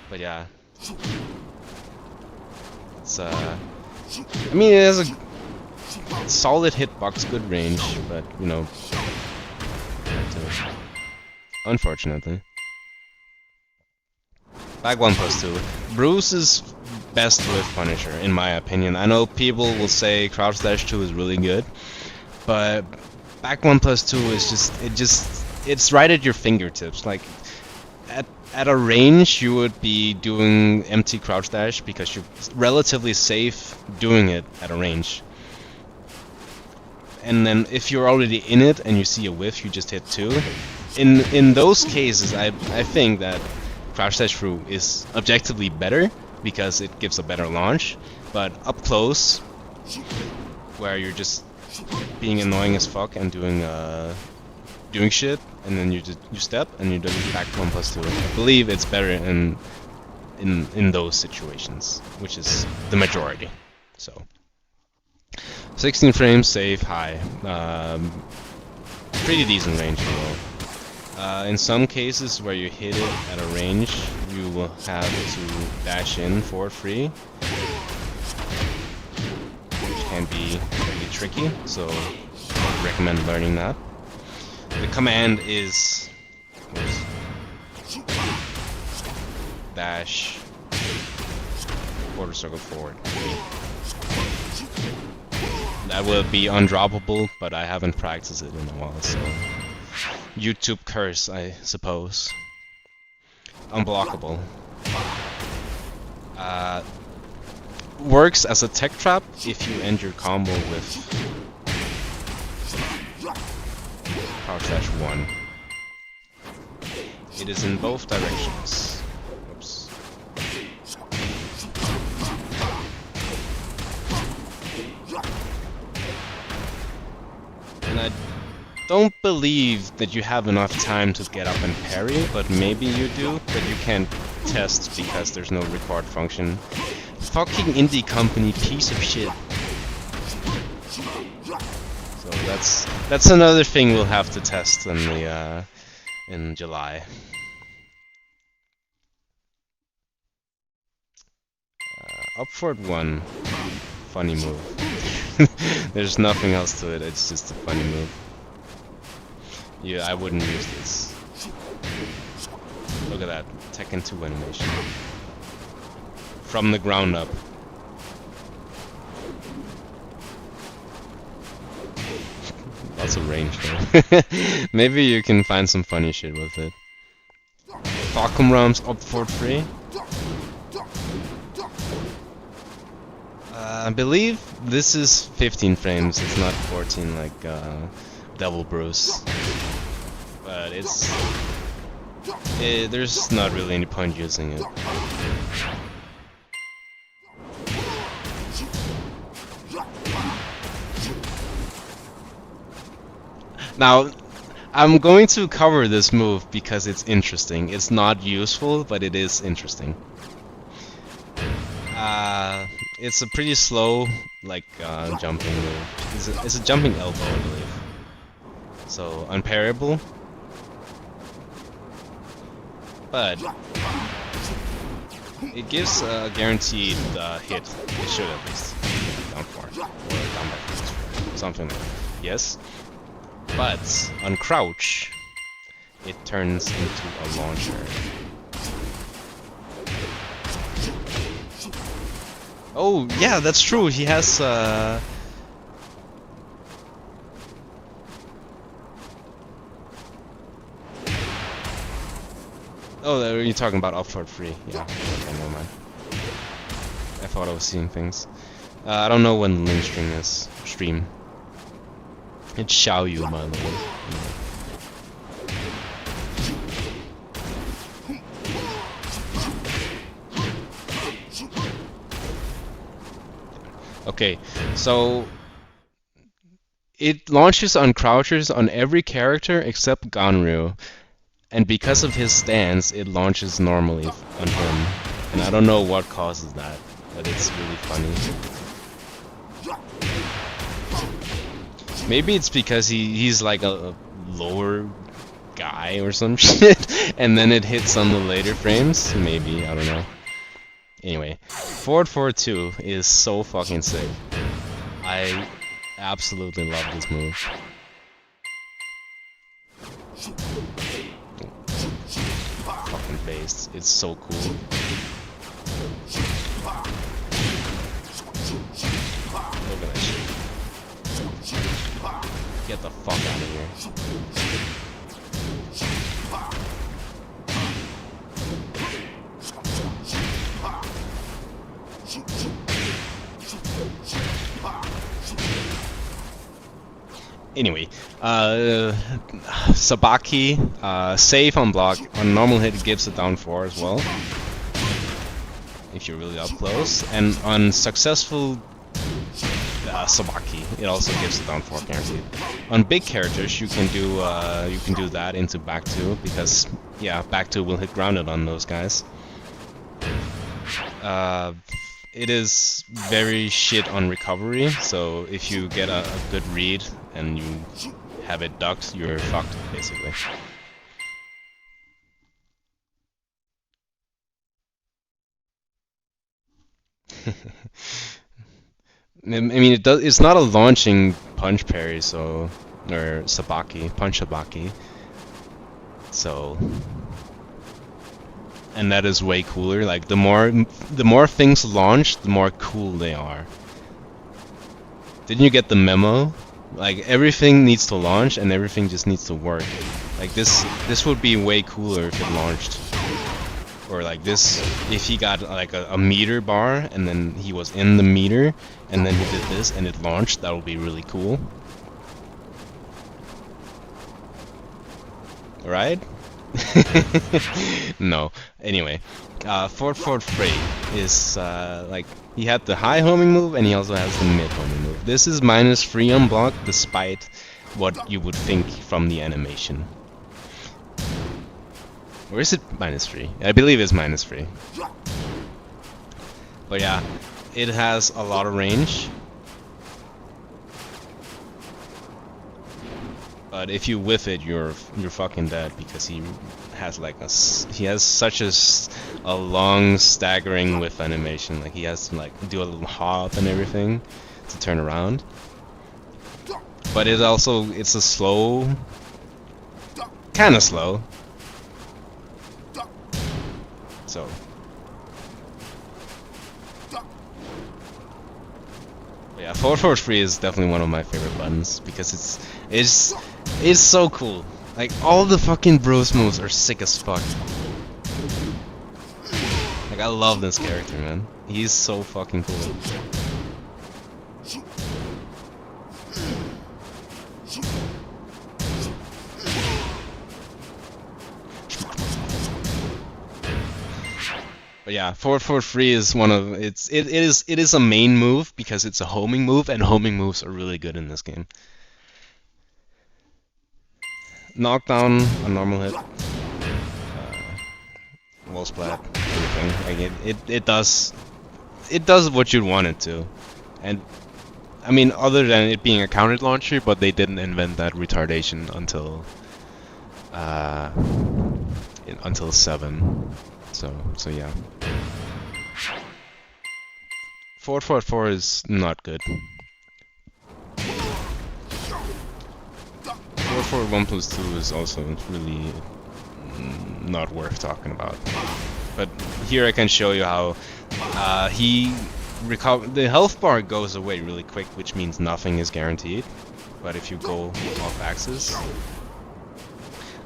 But yeah. It's I mean, it has a solid hitbox, good range, but you know, unfortunately. Back 1+2. Bruce is best with Punisher, in my opinion. I know people will say Crouch Dash 2 is really good, but back 1+2 is it's right at your fingertips. Like at a range, you would be doing empty Crouch Dash because you're relatively safe doing it at a range. And then if you're already in it and you see a whiff, you just hit 2. In those cases, I think that Crouch Dash through is objectively better, because it gives a better launch. But up close, where you're just being annoying as fuck and doing shit, and then you step and you do back 1+2. I believe it's better in those situations, which is the majority. So 16 frames, safe, high, pretty decent range as well. In some cases where you hit it at a range, you will have to dash in for free, which can be really tricky, so I would recommend learning that. The command is dash quarter circle forward. That will be undroppable, but I haven't practiced it in a while, so YouTube curse, I suppose. Unblockable. Works as a tech trap if you end your combo with power slash 1. It is in both directions. Oops. And I don't believe that you have enough time to get up and parry, but maybe you do, but you can't test because there's no record function. Fucking indie company, piece of shit. So that's another thing we'll have to test in July. Up forward 1, funny move. There's nothing else to it. It's just a funny move. Yeah, I wouldn't use this. Look at that Tekken 2 animation. From the ground up. Lots of range though. Maybe you can find some funny shit with it. Vacuum Rams up for free. I believe this is 15 frames, it's not 14 like Devil Bruce. But there's not really any point using it. Now, I'm going to cover this move because it's interesting. It's not useful, but it is interesting. It's a pretty slow, like, jumping move. It's a jumping elbow, I believe. So, unparryable. But it gives a guaranteed hit. It should at least. Down 4. Or down by 4. Something like that. Yes. But on crouch, it turns into a launcher. Oh, yeah, that's true. He has Oh, you're talking about upward free. Yeah, okay, never mind. I thought I was seeing things. I don't know when the link stream. It's Xiaoyu, my lord. Okay, so it launches on crouchers on every character except Ganryu. And because of his stance, it launches normally on him. And I don't know what causes that, but it's really funny. Maybe it's because he's like a lower guy or some shit, and then it hits on the later frames. Maybe, I don't know. Anyway, forward 4-2 is so fucking sick. I absolutely love this move. Fucking based. It's so cool. Look at that shit. Get the fuck out of here. Anyway, Sabaki, safe on block. On normal hit, it gives it down 4 as well. if you're really up close, and on successful Sabaki, it also gives a down 4 guaranteed. On big characters, you can do that into back 2 because yeah, back 2 will hit grounded on those guys. It is very shit on recovery, so if you get a good read and you have it ducked, you're fucked basically. I mean, it's not a launching punch parry, so or sabaki, punch sabaki. So, and that is way cooler. Like the more things launch, the more cool they are. Didn't you get the memo? Like everything needs to launch and everything just needs to work. Like this would be way cooler if it launched. Or like this, if he got like a meter bar and then he was in the meter and then he did this and it launched, that would be really cool. Right? No. Anyway, Fort Frey is like he had the high homing move and he also has the mid homing move. This is -3 on block despite what you would think from the animation. Or is it -3? I believe it's -3. But yeah, it has a lot of range. But if you whiff it, you're fucking dead because he has like he has such a long staggering whiff animation. Like he has to like do a little hop and everything to turn around. But it's a slow, kind of slow. So. But yeah, Fort Free is definitely one of my favorite buttons because it's so cool. Like all the fucking bros moves are sick as fuck. Like I love this character, man. He's so fucking cool. But yeah, 443 is one of it is a main move because it's a homing move, and homing moves are really good in this game. Knockdown, a normal hit, wall splat, everything. Like it does what you'd want it to, and I mean other than it being a counter launcher, but they didn't invent that retardation until 7. So yeah. 444 is not good. 441+2 is also really not worth talking about. But here I can show you how the health bar goes away really quick, which means nothing is guaranteed. But if you go off axis,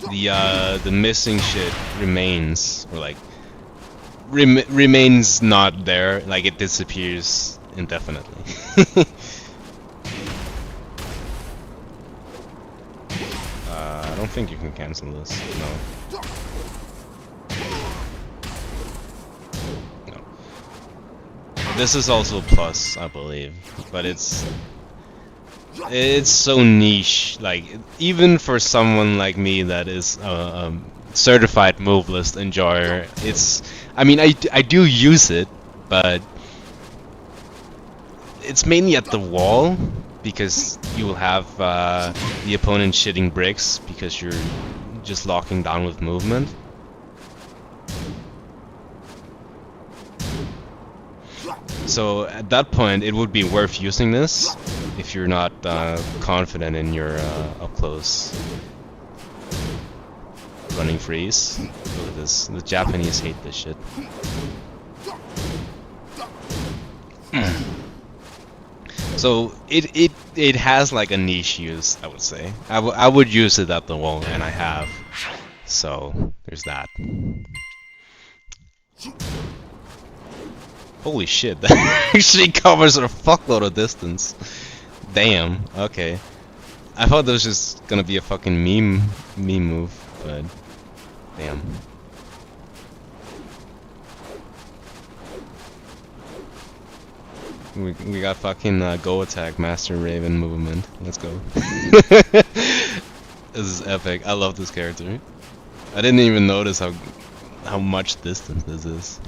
the missing shit remains, or like remains not there, like it disappears indefinitely. I don't think you can cancel this. No. No. This is also plus, I believe, but it's so niche. Like even for someone like me that is a certified move list enjoyer, I mean, I do use it, but it's mainly at the wall because you will have the opponent shitting bricks because you're just locking down with movement. So at that point, it would be worth using this if you're not confident in your up close running freeze. Look at this. The Japanese hate this shit. So it has like a niche use, I would say. I would use it at the wall, and I have. So there's that. Holy shit, that actually covers a fuckload of distance. Damn. Okay. I thought that was just gonna be a fucking meme move, but damn. We got fucking go attack Master Raven movement. Let's go. This is epic. I love this character. I didn't even notice how much distance this is.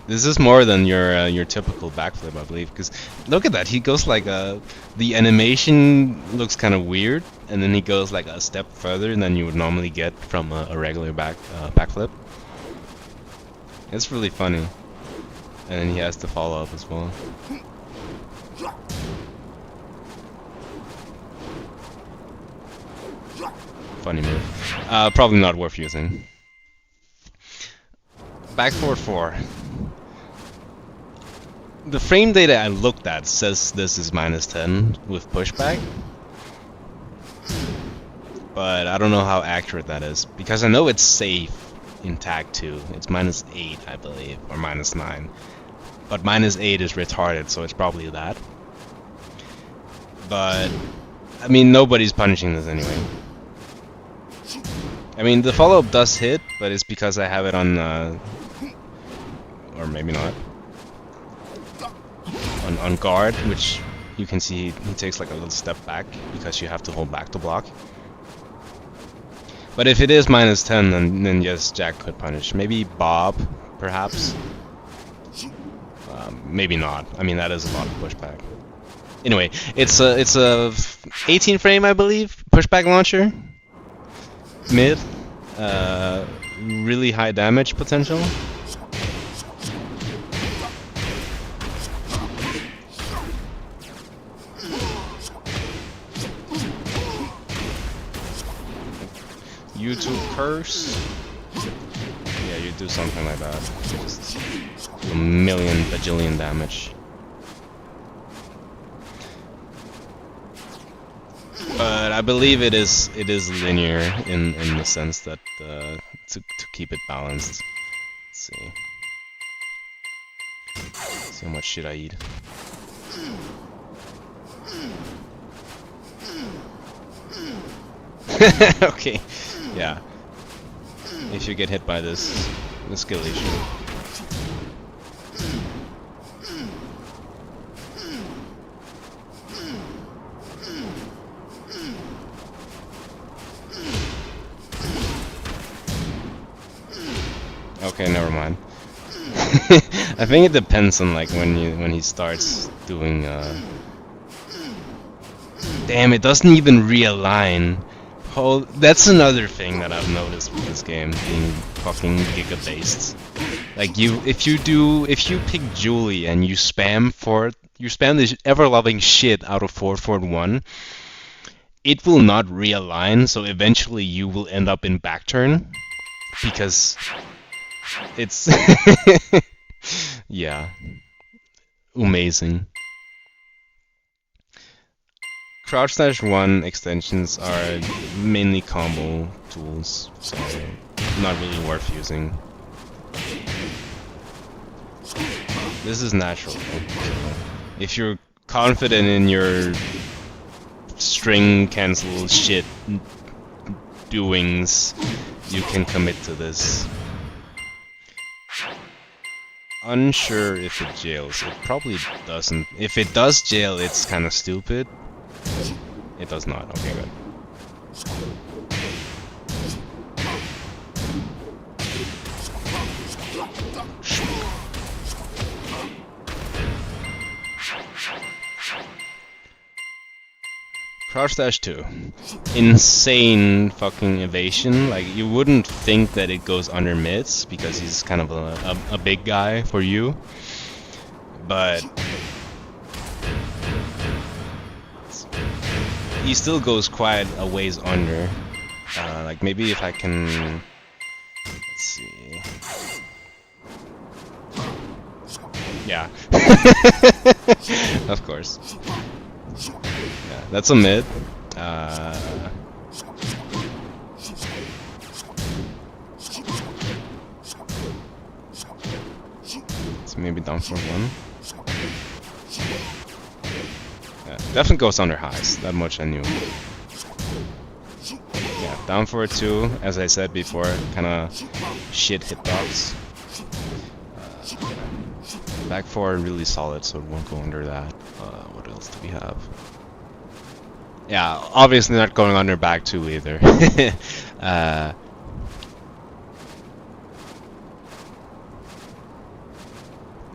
This is more than your typical backflip, I believe. Because look at that, he goes like the animation looks kind of weird, and then he goes like a step further than you would normally get from a regular backflip. It's really funny, and then he has to follow up as well. Funny move. Probably not worth using. Back forward 4. The frame data I looked at says this is -10 with pushback. But I don't know how accurate that is, because I know it's safe in tag 2. It's -8, I believe, or -9. But -8 is retarded, so it's probably that. But, I mean, nobody's punishing this anyway. I mean, the follow-up does hit, but it's because I have it on, or maybe not, on guard, which you can see he takes like a little step back because you have to hold back to block. But if it is -10, then yes, Jack could punish. Maybe Bob, perhaps. Maybe not. I mean, that is a lot of pushback. Anyway, it's a 18 frame, I believe, pushback launcher. Mid, really high damage potential. YouTube curse. Yeah, you do something like that. Just a million bajillion damage. But I believe it is linear in the sense that to keep it balanced. Let's see. See how much shit I eat. Okay. Yeah. If you get hit by this skill issue. Okay, never mind. I think it depends on like when he starts doing Damn, it doesn't even realign. Oh, that's another thing that I've noticed with this game being fucking giga-based. Like if you pick Julie and you spam this ever-loving shit out of forward 1, it will not realign, so eventually you will end up in back turn because it's yeah, amazing. Crouch Dash 1 extensions are mainly combo tools, so not really worth using. This is natural, though, so if you're confident in your string cancel shit doings, you can commit to this. Unsure if it jails. It probably doesn't. If it does jail, it's kind of stupid. It does not. Okay, good. Crouch Dash 2. Insane fucking evasion. Like, you wouldn't think that it goes under mids because he's kind of a big guy for you. But he still goes quite a ways under. Like maybe if I can, let's see. Yeah, of course. Yeah, that's a mid. So maybe down for 1. Definitely goes under highs, that much I knew. Yeah, down for 2, as I said before, kinda shit hitbox. Back 4 really solid, so it won't go under that. What else do we have? Yeah, obviously not going under back 2 either.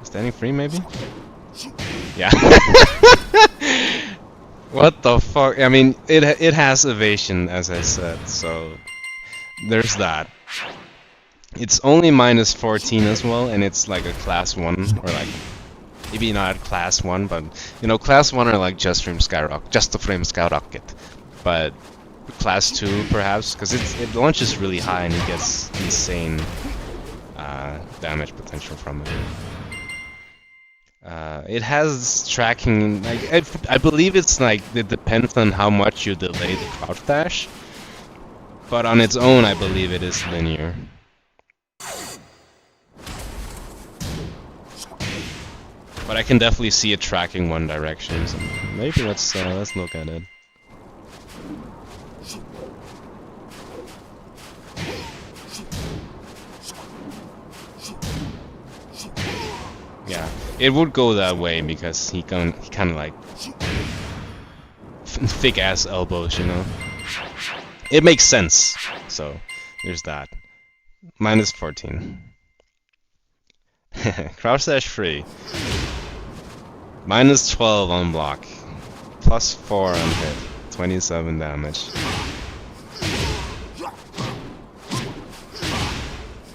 Standing free, maybe? Yeah. What the fuck? I mean, it has evasion, as I said, so there's that. It's only minus 14 as well, and it's like a class 1, or like maybe not class 1, but you know, class 1 are like just the frame skyrocket, but class 2 perhaps, because it launches really high and it gets insane damage potential from it. It has tracking, like I believe it's like it depends on how much you delay the crouch dash, but on its own I believe it is linear. But I can definitely see it tracking one direction, so maybe let's look at it. Yeah, it would go that way because he kind of like thick ass elbows, you know. It makes sense. So there's that. Minus 14. Crouch dash free. Minus 12 on block. Plus 4 on hit. 27 damage.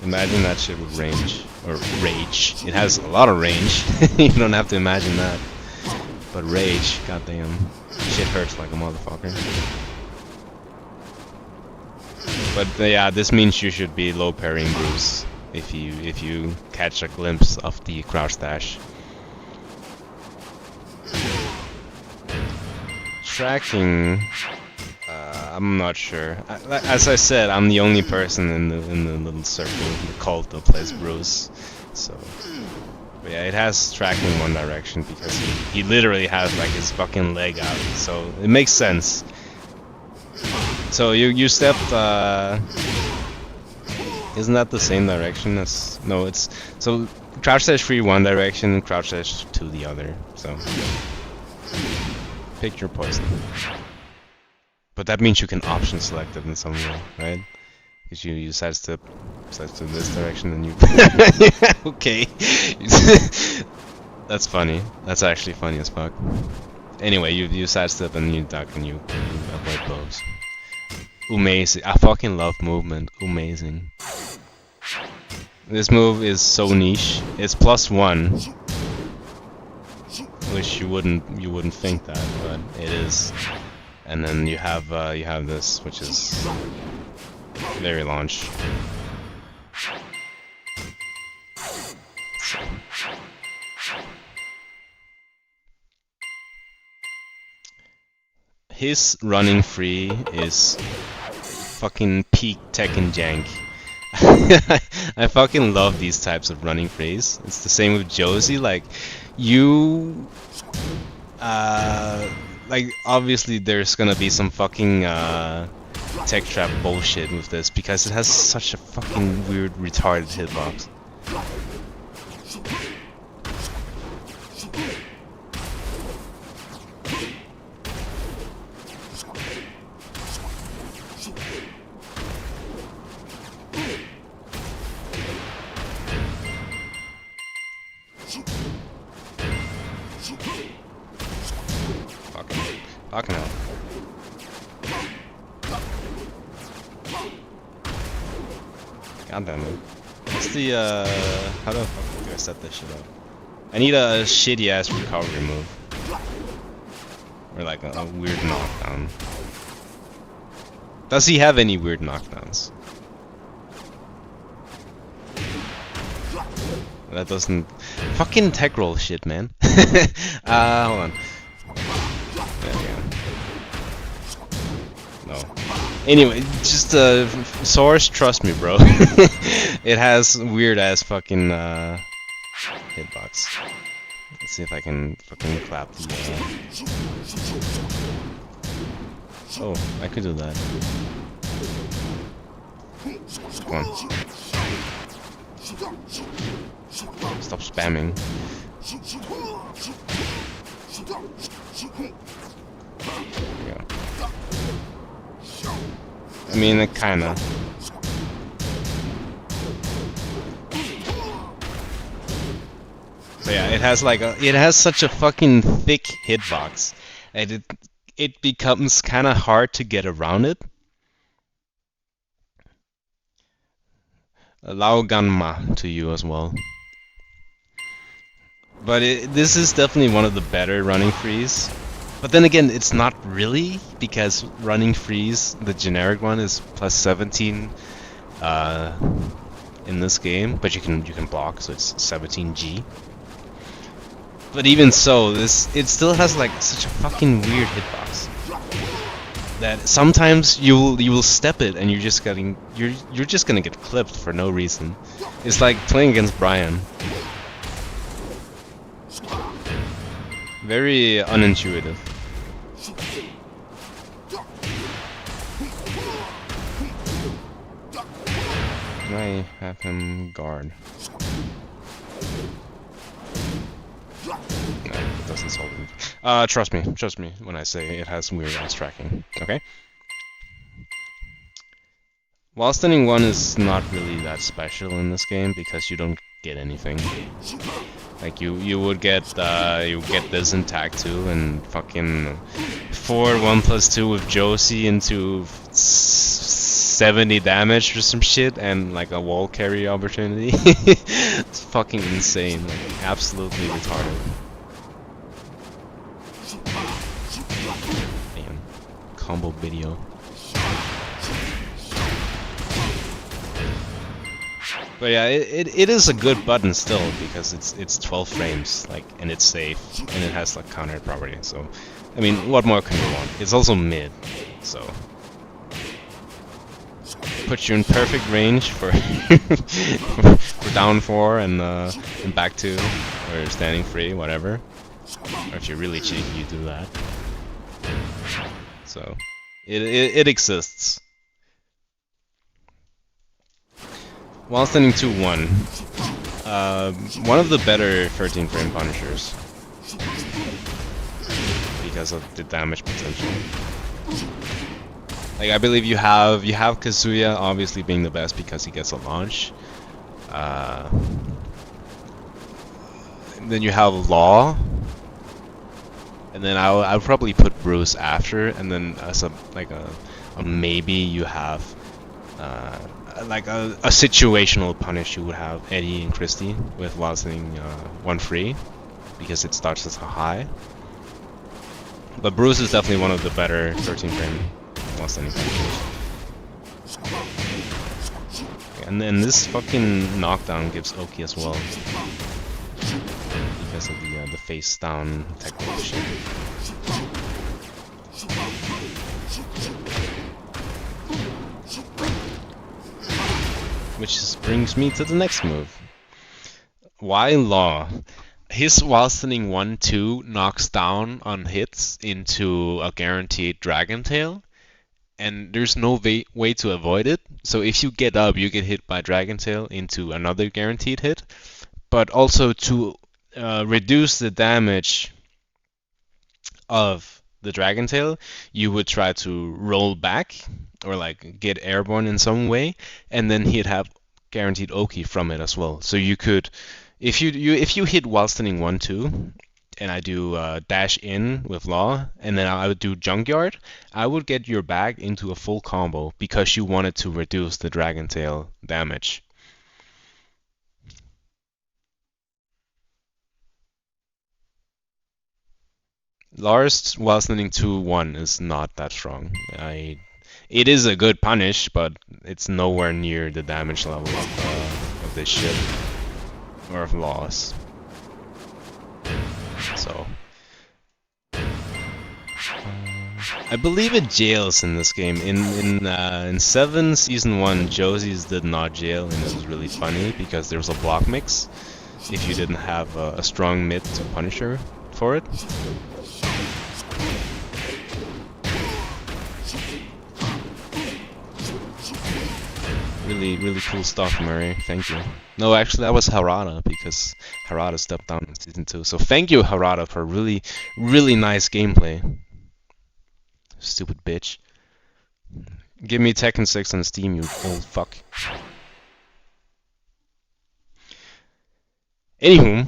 Imagine that shit with range. Or rage. It has a lot of range. You don't have to imagine that. But rage, goddamn. Shit hurts like a motherfucker. But yeah, this means you should be low parrying Bruce if you catch a glimpse of the crouch dash. Tracking, I'm not sure. As I said, I'm the only person in the little circle, the cult that plays Bruce. So, but yeah, it has tracking one direction because he literally has like his fucking leg out. So it makes sense. So you stepped. Isn't that the same direction as? No, it's so crouch dash free one direction, crouch dash to the other. So pick your poison. But that means you can option select it in some way, right? Because you sidestep this direction and you. Okay. That's funny. That's actually funny as fuck. Anyway, you sidestep and you duck and you avoid blows. Amazing. I fucking love movement. Amazing. This move is so niche. It's +1, which you wouldn't think that, but it is. And then you have this, which is very launch. So. His running free is fucking peak Tekken jank. I fucking love these types of running frees. It's the same with Josie. Like, you, like obviously there's gonna be some fucking tech trap bullshit with this because it has such a fucking weird retarded hitbox. Fucking hell. God damn it. What's the, how the fuck do I set this shit up? I need a shitty ass recovery move. Or like a weird knockdown. Does he have any weird knockdowns? That doesn't... Fucking tech roll shit, man. Hold on. There we go. No. Anyway, just Source, trust me, bro. It has weird ass fucking hitbox. Let's see if I can fucking clap the. Oh, I could do that. Come on. Stop spamming. Yeah. I mean, it kinda. So yeah, it has such a fucking thick hitbox, and it becomes kind of hard to get around it. Lao Ganma to you as well. But this is definitely one of the better running frees. But then again, it's not really, because running freeze, the generic one, is plus 17 in this game, but you can block, so it's 17G. But even so, it still has like such a fucking weird hitbox that sometimes you will step it and you're just gonna get clipped for no reason. It's like playing against Brian. Very unintuitive. Can I have him guard? No, it doesn't solve it. Trust me when I say it has weird ass tracking. Okay? While standing 1 is not really that special in this game because you don't get anything. Like you would get this in tag 2 and fucking 4-1+2 with Josie into 70 damage or some shit and like a wall carry opportunity. It's fucking insane, like absolutely retarded. Man, combo video. But yeah, it is a good button still because it's 12 frames, like, and it's safe and it has like counter property. So, I mean, what more can you want? It's also mid, so puts you in perfect range for for down 4 and back 2 or standing free, whatever. Or if you're really cheeky, you do that. So it exists. While standing 2-1, one of the better 13 frame punishers because of the damage potential. Like I believe you have Kazuya obviously being the best because he gets a launch. Then you have Law, and then I would probably put Bruce after, and then as a maybe you have like a situational punish. You would have Eddie and Christie with while standing 1 free because it starts as a high. But Bruce is definitely one of the better 13 frame while standing punishers. And then this fucking knockdown gives Oki as well because of the face down technical shit. Which brings me to the next move. Why Law? His while standing 1-2 knocks down on hits into a guaranteed Dragon Tail, and there's no way to avoid it. So if you get up, you get hit by Dragon Tail into another guaranteed hit. But also to reduce the damage of the Dragon Tail, you would try to roll back or like get airborne in some way, and then he'd have guaranteed Oki from it as well. So you could, if you hit while standing 1-2, and I do dash in with Law, and then I would do Junkyard, I would get your back into a full combo because you wanted to reduce the Dragon Tail damage. Lars while standing 2-1 is not that strong. It is a good punish, but it's nowhere near the damage level of this shit or of Laws. So I believe it jails in this game. In 7 Season 1, Josie's did not jail, and it was really funny because there was a block mix if you didn't have a strong mid to Punisher for it. Really cool stuff, Murray. Thank you. No, actually, that was Harada, because Harada stepped down in Season 2. So thank you, Harada, for really nice gameplay. Stupid bitch. Give me Tekken 6 on Steam, you old fuck. Anywho,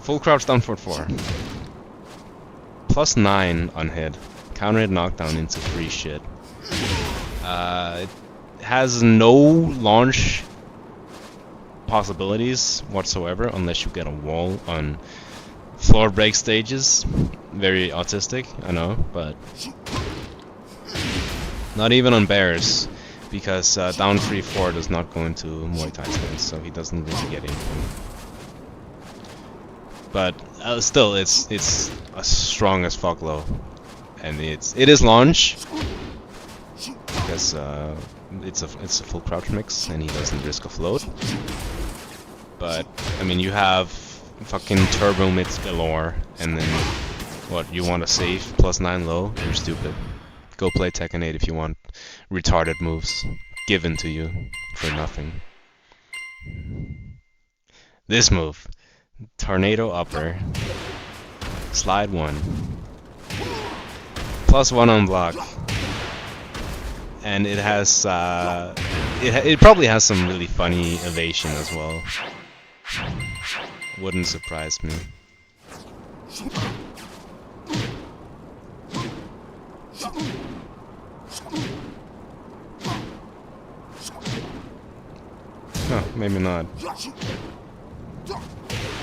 full crouch down for 4. Plus 9 on hit. Counter hit knockdown into free shit. It has no launch possibilities whatsoever unless you get a wall on floor break stages. Very autistic, I know, but not even on bears, because down 3-4 does not go into Muay Thai stance, so he doesn't really get anything. But still, it's a strong as fuck low, and it is launch because it's a full crouch mix, and he doesn't risk a float. But I mean, you have fucking turbo mids galore, and then what? You want to save plus 9 low? You're stupid. Go play Tekken 8 if you want retarded moves given to you for nothing. This move, tornado upper, slide 1, plus 1 on block, and it has it probably has some really funny evasion as well. Wouldn't surprise me. Huh, maybe not.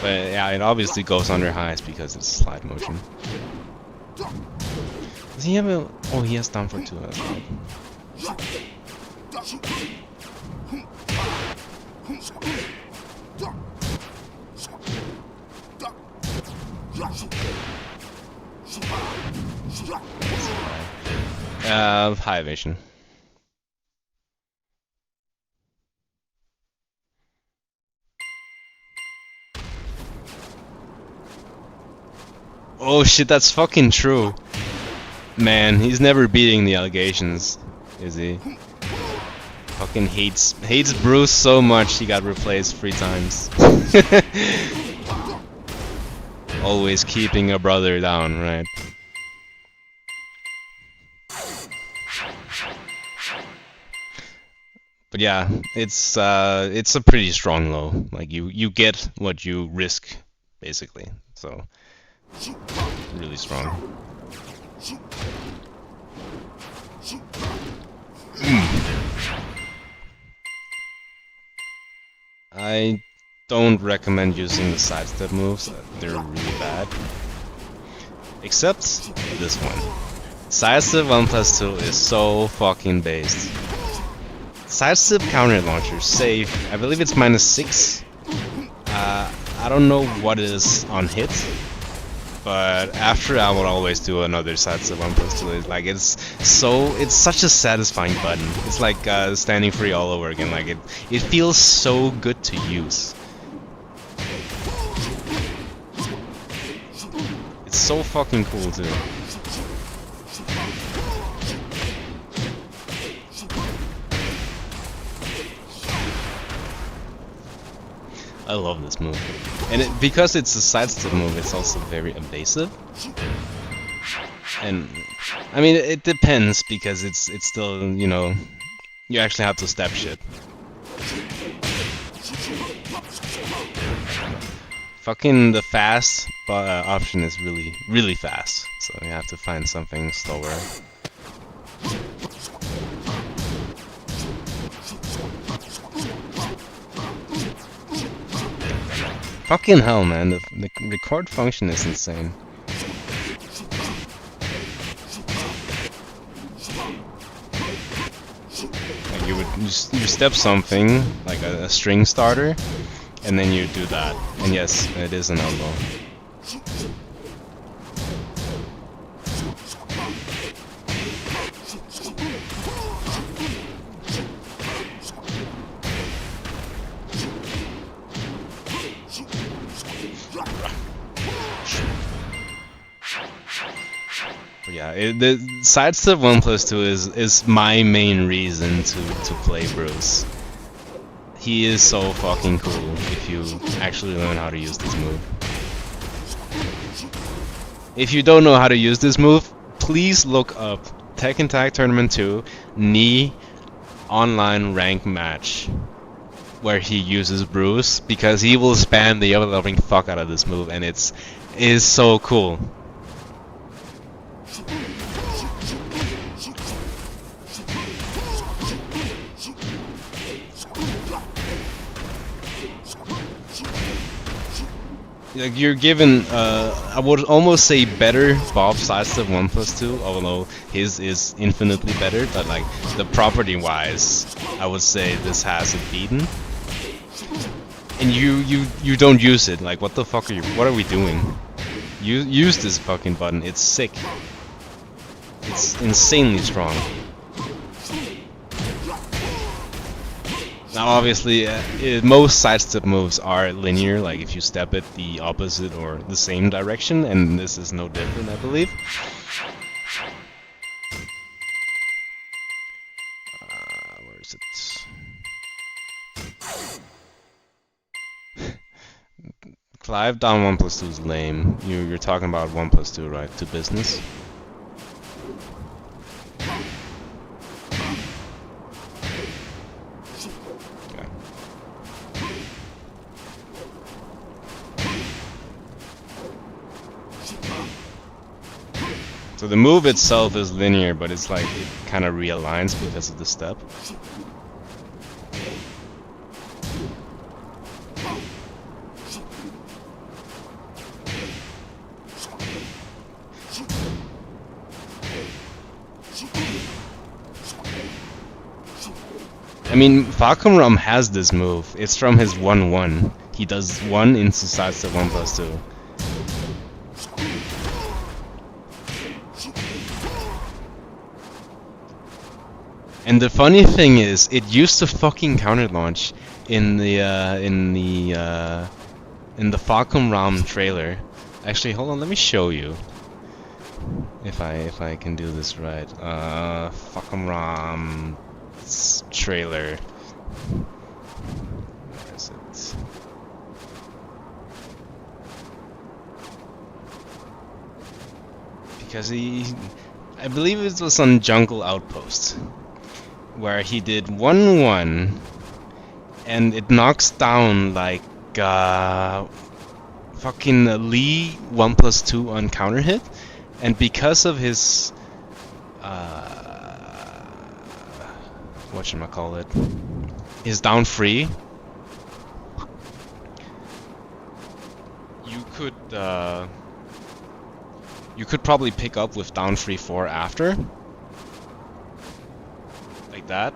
But yeah, it obviously goes under highs because it's slide motion. Does he have a... Oh, he has down for 2 as well. High evasion. Oh shit, that's fucking true. Man, he's never beating the allegations, is he? Fucking hates Bruce so much he got replaced 3 times. Always keeping a brother down, right? But yeah, it's a pretty strong low. Like you get what you risk, basically. So really strong. I don't recommend using the sidestep moves. They're really bad. Except this one. Sidestep 1+2 is so fucking based. Sidestep counter launcher, safe. I believe it's -6. I don't know what it is on hit, but after I would always do another sidestep 1+2. Like it's such a satisfying button. It's like standing free all over again. Like it feels so good to use. It's so fucking cool too. I love this move, and because it's a sidestep move, it's also very evasive. And I mean, it depends because it's still, you know, you actually have to step shit. Fucking the fast option is really fast, so you have to find something slower. Fucking hell, man, the record function is insane. Like you step something, like a string starter, and then you do that. And yes, it is an elbow. Yeah, the sidestep 1+2 is my main reason to play Bruce. He is so fucking cool if you actually learn how to use this move. If you don't know how to use this move, please look up Tekken Tag Tournament 2 Knee online rank match where he uses Bruce, because he will spam the ever-loving fuck out of this move, and it is so cool. Like, you're given, I would almost say better Bob sidestep 1+2, although his is infinitely better, but like, the property-wise, I would say this has it beaten. And you don't use it, like, what the fuck what are we doing? Use this fucking button, it's sick. It's insanely strong. Now obviously, most sidestep moves are linear, like if you step it the opposite or the same direction, and this is no different, I believe. Where is it? Clive down 1+2 is lame. You're talking about 1+2, right? To business. So the move itself is linear, but it's like it kind of realigns because of the step. I mean, Falcon Rum has this move. It's from his 1-1. He does 1 into sidestep 1+2. And the funny thing is, it used to fucking counter launch in the Falcon Ram trailer. Actually, hold on, let me show you. If I can do this right. Falcon Ram trailer. Where is it? Because I believe it was on Jungle Outpost, where he did 1-1, and it knocks down like fucking Lee 1+2 on counter hit, and because of his whatchamacallit, his down free, you could probably pick up with down free 4 after. Like that.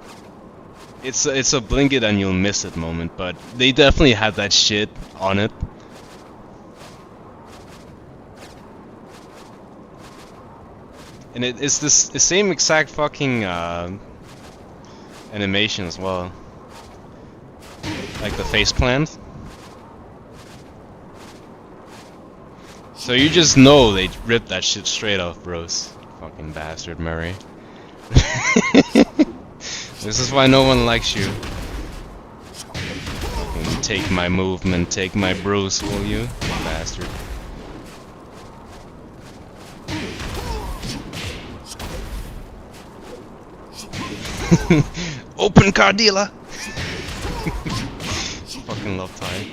It's a blink it and you'll miss it moment, but they definitely had that shit on it. And it's the same exact fucking animation as well. Like the face plant. So you just know they ripped that shit straight off, bros. Fucking bastard, Murray. This is why no one likes you. Fucking take my movement, take my Bruce, will you? Bastard. Open car dealer! Fucking love tie.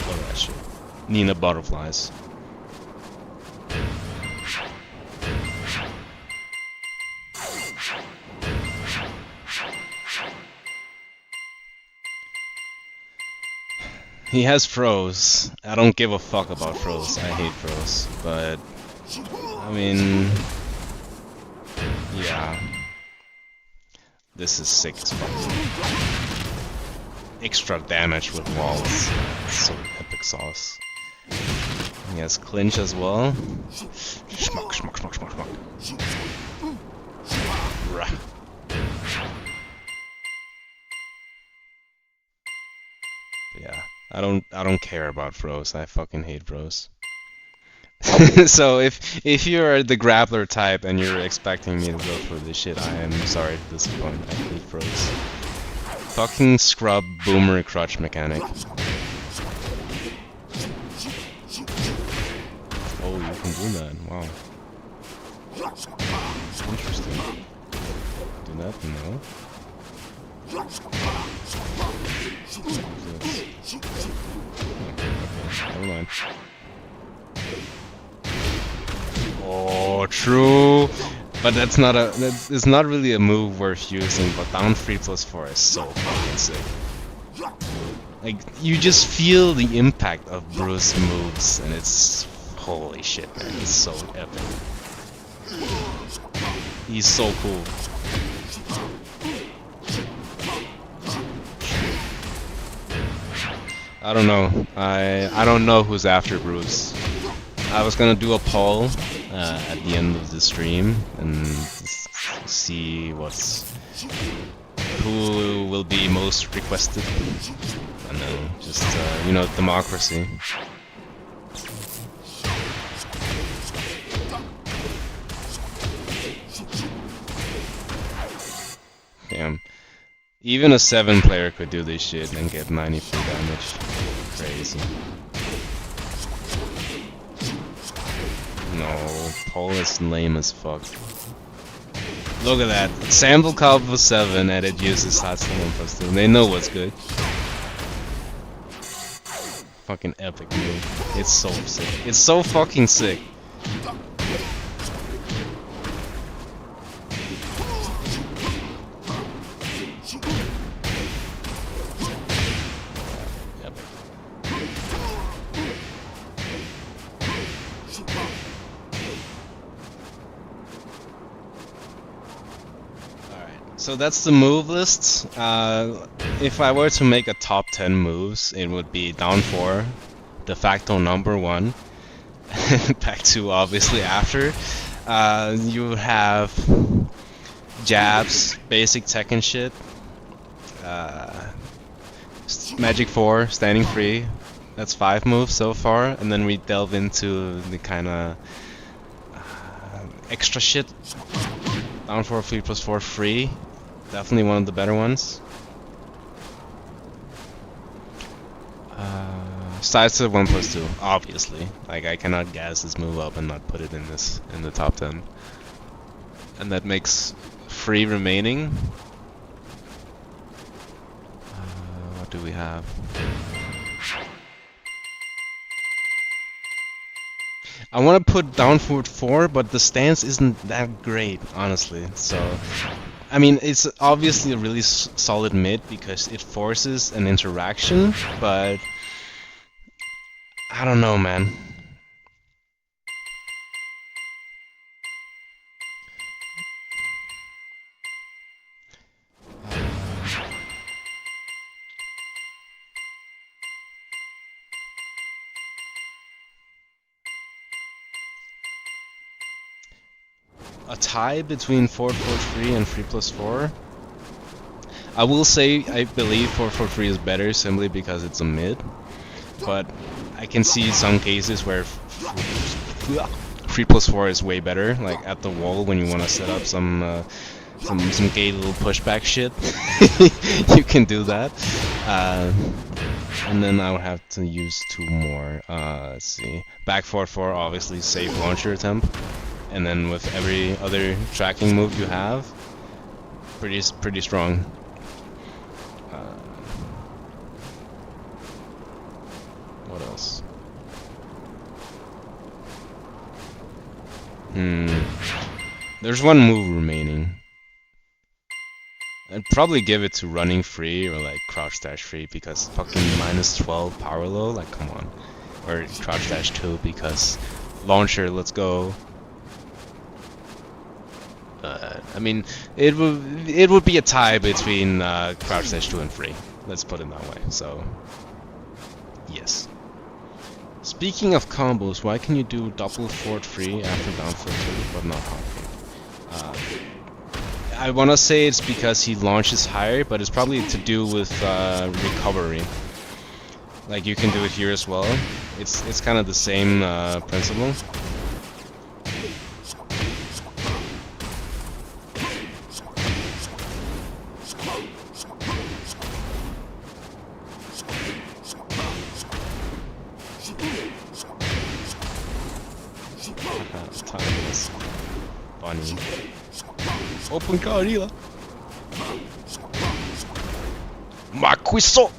Love that shit. Nina butterflies. He has froze. I don't give a fuck about froze. I hate froze. But I mean, yeah. This is sick as fuck. Extra damage with walls. So epic sauce. He has clinch as well. Schmuck, schmuck, schmuck, schmuck, schmuck. Rah. Yeah. I don't care about froze. I fucking hate froze. So if you're the grappler type and you're expecting me to go for this shit, I am sorry to disappoint. I hate froze. Fucking scrub boomer crutch mechanic. Oh, you can do that. Wow. Interesting. Do that? No. Never mind. Oh, true. But that's not a. It's not really a move worth using. But down 3+4 is so fucking sick. Like you just feel the impact of Bruce's moves, and it's holy shit, man. It's so epic. He's so cool. I don't know. I don't know who's after Bruce. I was gonna do a poll at the end of the stream and see who will be most requested, and then just you know, democracy. Damn. Even a 7-player could do this shit and get 93 damage. Crazy. No, Paul is lame as fuck. Look at that. Sample combo 7 and it uses Hatsu 1+2. They know what's good. Fucking epic move. It's so sick. It's so fucking sick. So that's the move list. If I were to make a top 10 moves, it would be down 4, de facto number 1, back 2 obviously after. You would have jabs, basic tech and shit, magic 4, standing free. That's 5 moves so far, and then we delve into the kind of extra shit. Down 4, 3+4 free. Definitely one of the better ones. Size to 1+2, obviously. Like I cannot gas this move up and not put it in the top 10. And that makes free remaining. What do we have? I want to put down forward 4, but the stance isn't that great, honestly. So, I mean, it's obviously a really solid mid because it forces an interaction, but I don't know, man. A tie between 4-4-3 and 3+4. I will say I believe 4-4-3 is better simply because it's a mid, but I can see some cases where 3+4 is way better, like at the wall when you want to set up some gay little pushback shit. You can do that. And then I would have to use 2 more. Let's see. Back 4-4, obviously safe launcher attempt. And then with every other tracking move you have, pretty strong. What else? There's one move remaining. I'd probably give it to running free or like crouch dash free because fucking -12 power low, like come on. Or crouch dash 2 because launcher, let's go. I mean, it would be a tie between crouch dash 2 and free. Let's put it that way. So, yes. Speaking of combos, why can you do double forward free after down forward 2, but not hop free? I wanna say it's because he launches higher, but it's probably to do with recovery. Like you can do it here as well. It's kind of the same principle. Timeless bunny. Open Karila. Maquiso.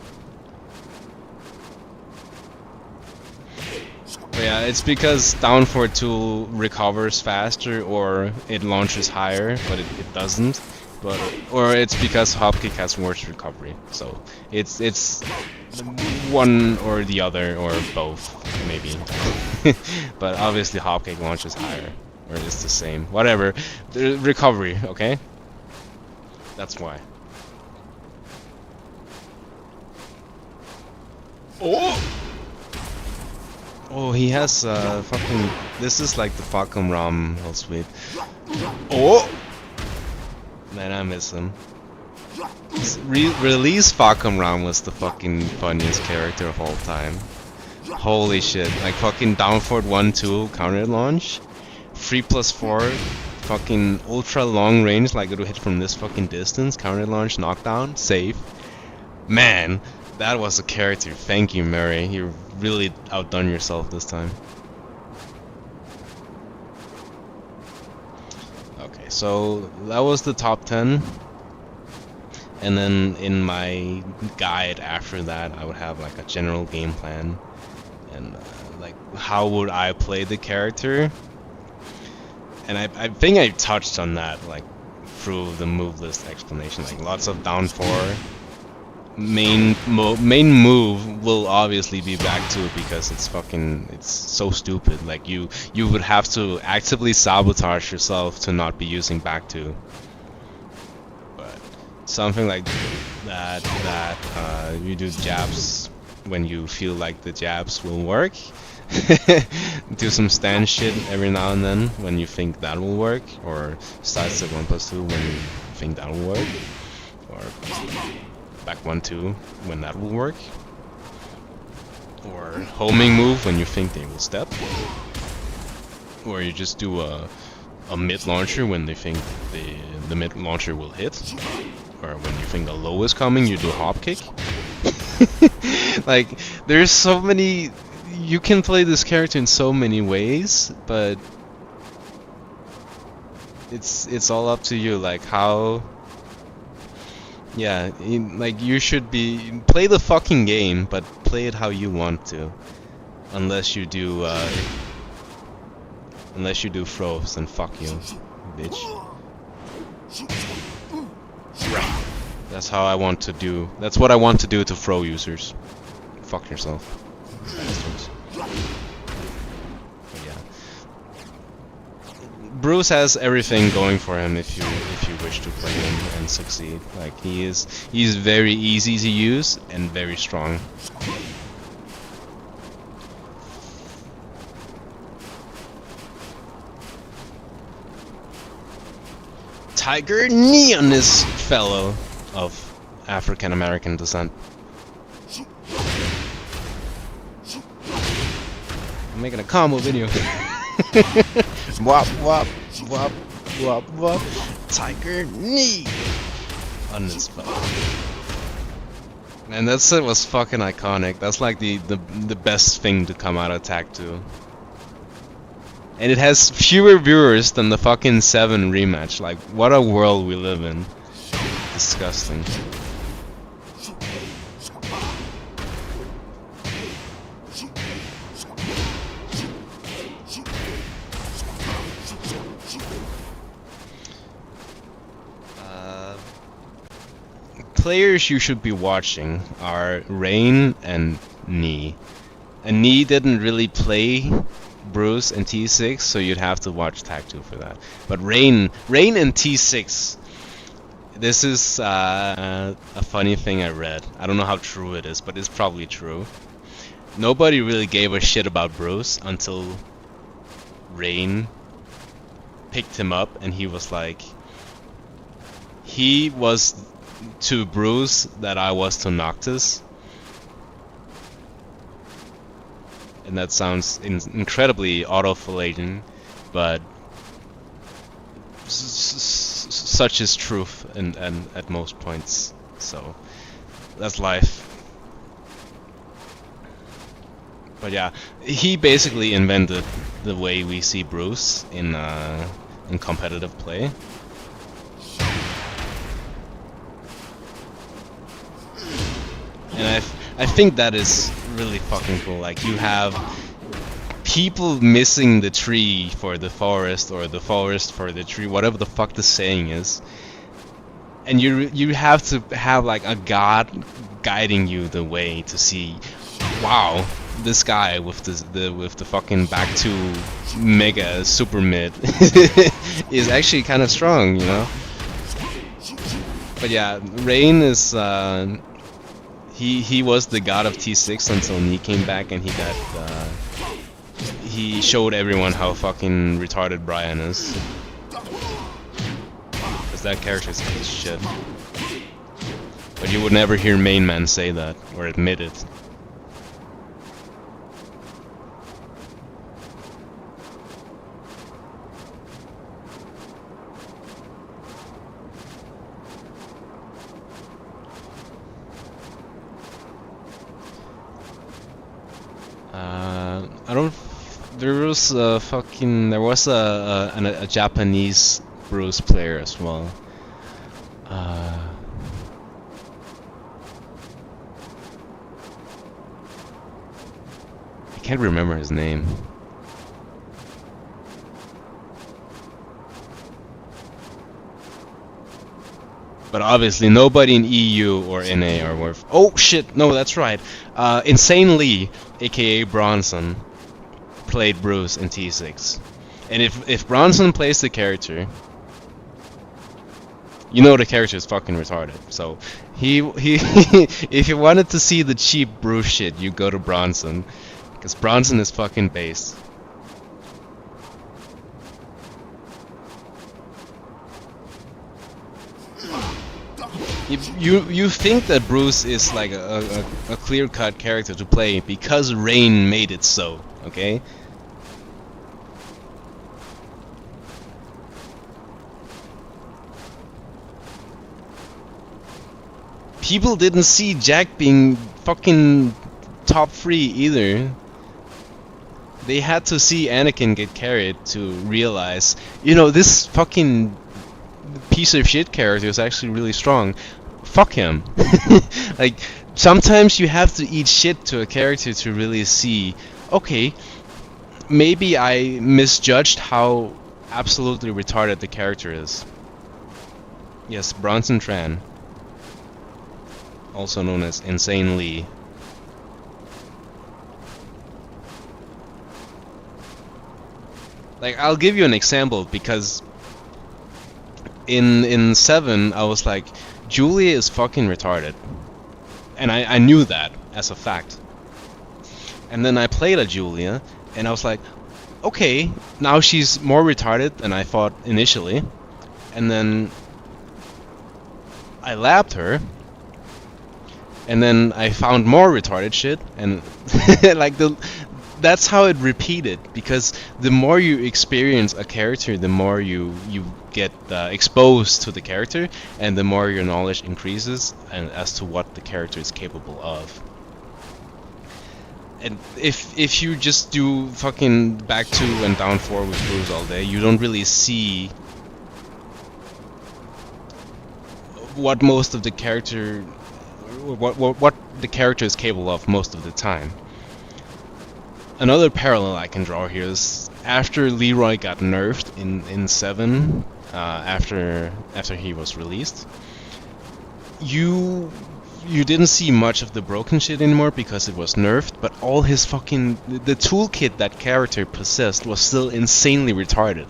Yeah, it's because down forward 2 recovers faster, or it launches higher, but it doesn't. Or it's because hop kick has worse recovery. So it's one or the other, or both, maybe. But obviously hop kick launches higher, or it's the same. Whatever. The recovery, okay? That's why. Oh! Oh, he has fucking. This is like the Falcon Ram hell sweet. Oh! Man, I miss him. Release Falcon Ram was the fucking funniest character of all time. Holy shit. Like fucking down forward 1-2 counter launch. 3+4 fucking ultra long range, like it'll hit from this fucking distance. Counter launch, knockdown, safe. Man, that was a character. Thank you, Murray. You really outdone yourself this time. Okay, so that was the top 10. And then in my guide after that, I would have like a general game plan. And like, how would I play the character? And I think I touched on that, like, through the move list explanation. Like, lots of down 4. Main move will obviously be back 2 because it's so stupid. Like you would have to actively sabotage yourself to not be using back 2. But something like that you do jabs when you feel like the jabs will work. Do some stand shit every now and then when you think that will work, or sidestep 1+2 when you think that will work, or back 1-2 when that will work, or homing move when you think they will step, or you just do a mid launcher when they think the mid launcher will hit, or when you think a low is coming, you do hop kick. Like, there's so many. You can play this character in so many ways, but it's all up to you. Like how. Yeah, like you should play the fucking game, but play it how you want to. Unless you do throws, then fuck you, bitch. That's how I want to do. That's what I want to do to throw users. Fuck yourself. But yeah. Bruce has everything going for him if you wish to play him and succeed. Like he's very easy to use and very strong. Tiger knee on this fellow of African American descent. I'm making a combo video. Wop wop wop wop wop. Tiger knee on this fellow. And that set was fucking iconic. That's like the best thing to come out of Tag 2. And it has fewer viewers than the fucking 7 rematch. Like, what a world we live in. Disgusting. Players you should be watching are Rain and Knee. And Knee didn't really play Bruce and T6, so you'd have to watch Tag 2 for that. But Rain and T6. This is a funny thing I read. I don't know how true it is, but it's probably true. Nobody really gave a shit about Bruce until Rain picked him up, and he was like, he was to Bruce that I was to Noctis. and that sounds incredibly autoflating, but such is truth, and at most points. So that's life. But yeah, he basically invented the way we see Bruce in competitive play. And I think that is really fucking cool. Like, you have people missing the tree for the forest, or the forest for the tree, whatever the fuck the saying is. And you have to have like a god guiding you the way to see, wow, this guy with the fucking back to mega super mid is actually kind of strong, you know. But yeah, Rain is he was the god of T6 until Nee came back, and he showed everyone how fucking retarded Brian is. Cause that character is like shit. But you would never hear main man say that or admit it. I don't. There was a Japanese Bruce player as well. I can't remember his name. But obviously nobody in EU or NA are worth. Oh shit! No, that's right. Insane Lee, aka Bronson, played Bruce in T6. And if Bronson plays the character, you know the character is fucking retarded. So he if you wanted to see the cheap Bruce shit, you go to Bronson, because Bronson is fucking base. You think that Bruce is like a clear-cut character to play because Rain made it so, okay? People didn't see Jack being fucking top 3 either. They had to see Anakin get carried to realize, you know, this fucking piece of shit character is actually really strong. Fuck him. Like, sometimes you have to eat shit to a character to really see, okay, maybe I misjudged how absolutely retarded the character is. Yes, Bronson Tran, also known as Insane Lee. Like, I'll give you an example, because in 7 I was like, Julia is fucking retarded, and I knew that as a fact. And then I played a Julia, and I was like, okay, now she's more retarded than I thought initially. And then I labbed her, and then I found more retarded shit, and like that's how it repeated, because the more you experience a character, the more you get exposed to the character, and the more your knowledge increases and as to what the character is capable of. And if you just do fucking back 2 and down 4 with Bruce all day, you don't really see what most of the character, what the character is capable of most of the time. Another parallel I can draw here is after Leroy got nerfed in 7, after he was released, you didn't see much of the broken shit anymore because it was nerfed, but all his fucking the toolkit that character possessed was still insanely retarded.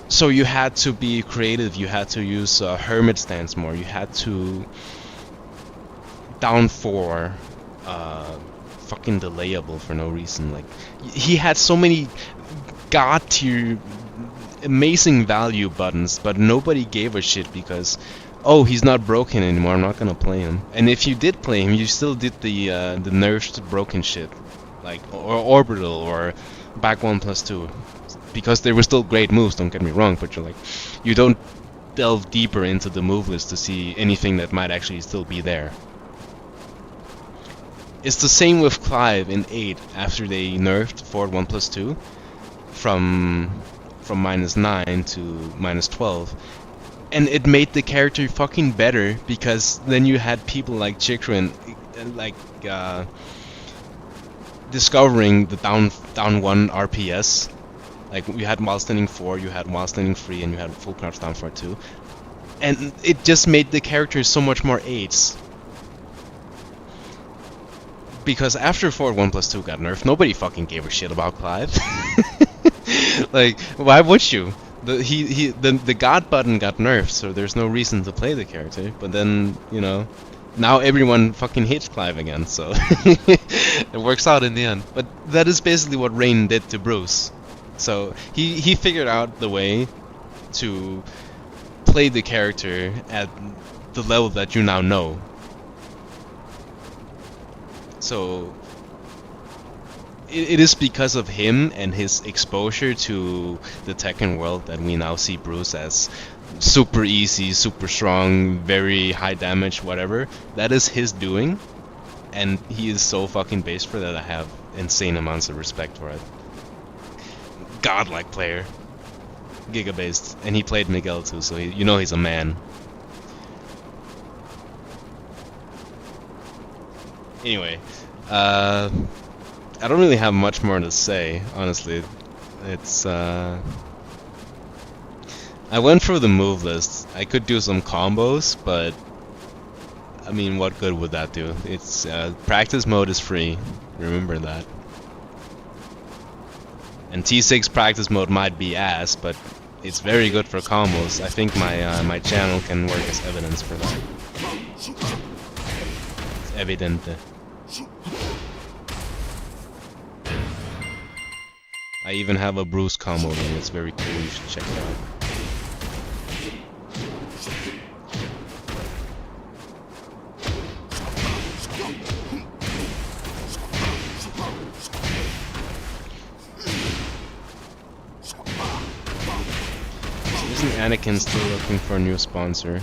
So you had to be creative, you had to use hermit stance more, you had to down 4 fucking delayable for no reason. Like, he had so many god tier amazing value buttons, but nobody gave a shit because, oh, he's not broken anymore, I'm not gonna play him. And if you did play him, you still did the nerfed broken shit. like or orbital or back 1+2, because they were still great moves. Don't get me wrong, but you don't delve deeper into the move list to see anything that might actually still be there. It's the same with Clive in 8 after they nerfed forward 1+2 from -9 to -12. And it made the character fucking better, because then you had people like Chikrin like discovering the down 1 RPS. Like you had while standing 4, you had while standing 3, and you had full crouch down for 2. And it just made the character so much more AIDS. Because after forward 1+2 got nerfed, nobody fucking gave a shit about Clive. Like, why would you? The God button got nerfed, so there's no reason to play the character. But then, you know, now everyone fucking hates Clive again, so it works out in the end. But that is basically what Rain did to Bruce. So he figured out the way to play the character at the level that you now know. So it is because of him and his exposure to the Tekken world that we now see Bruce as super easy, super strong, very high damage, whatever. That is his doing, and he is so fucking based for that. I have insane amounts of respect for it. Godlike player, Giga based, and he played Miguel too, so you know he's a man. Anyway, I don't really have much more to say, honestly. It's I went through the move list. I could do some combos, but I mean, what good would that do? It's practice mode is free. Remember that. And T6 practice mode might be ass, but it's very good for combos. I think my channel can work as evidence for that. It's evidente. I even have a Bruce combo and it's very cool, you should check it out. Isn't Anakin still looking for a new sponsor?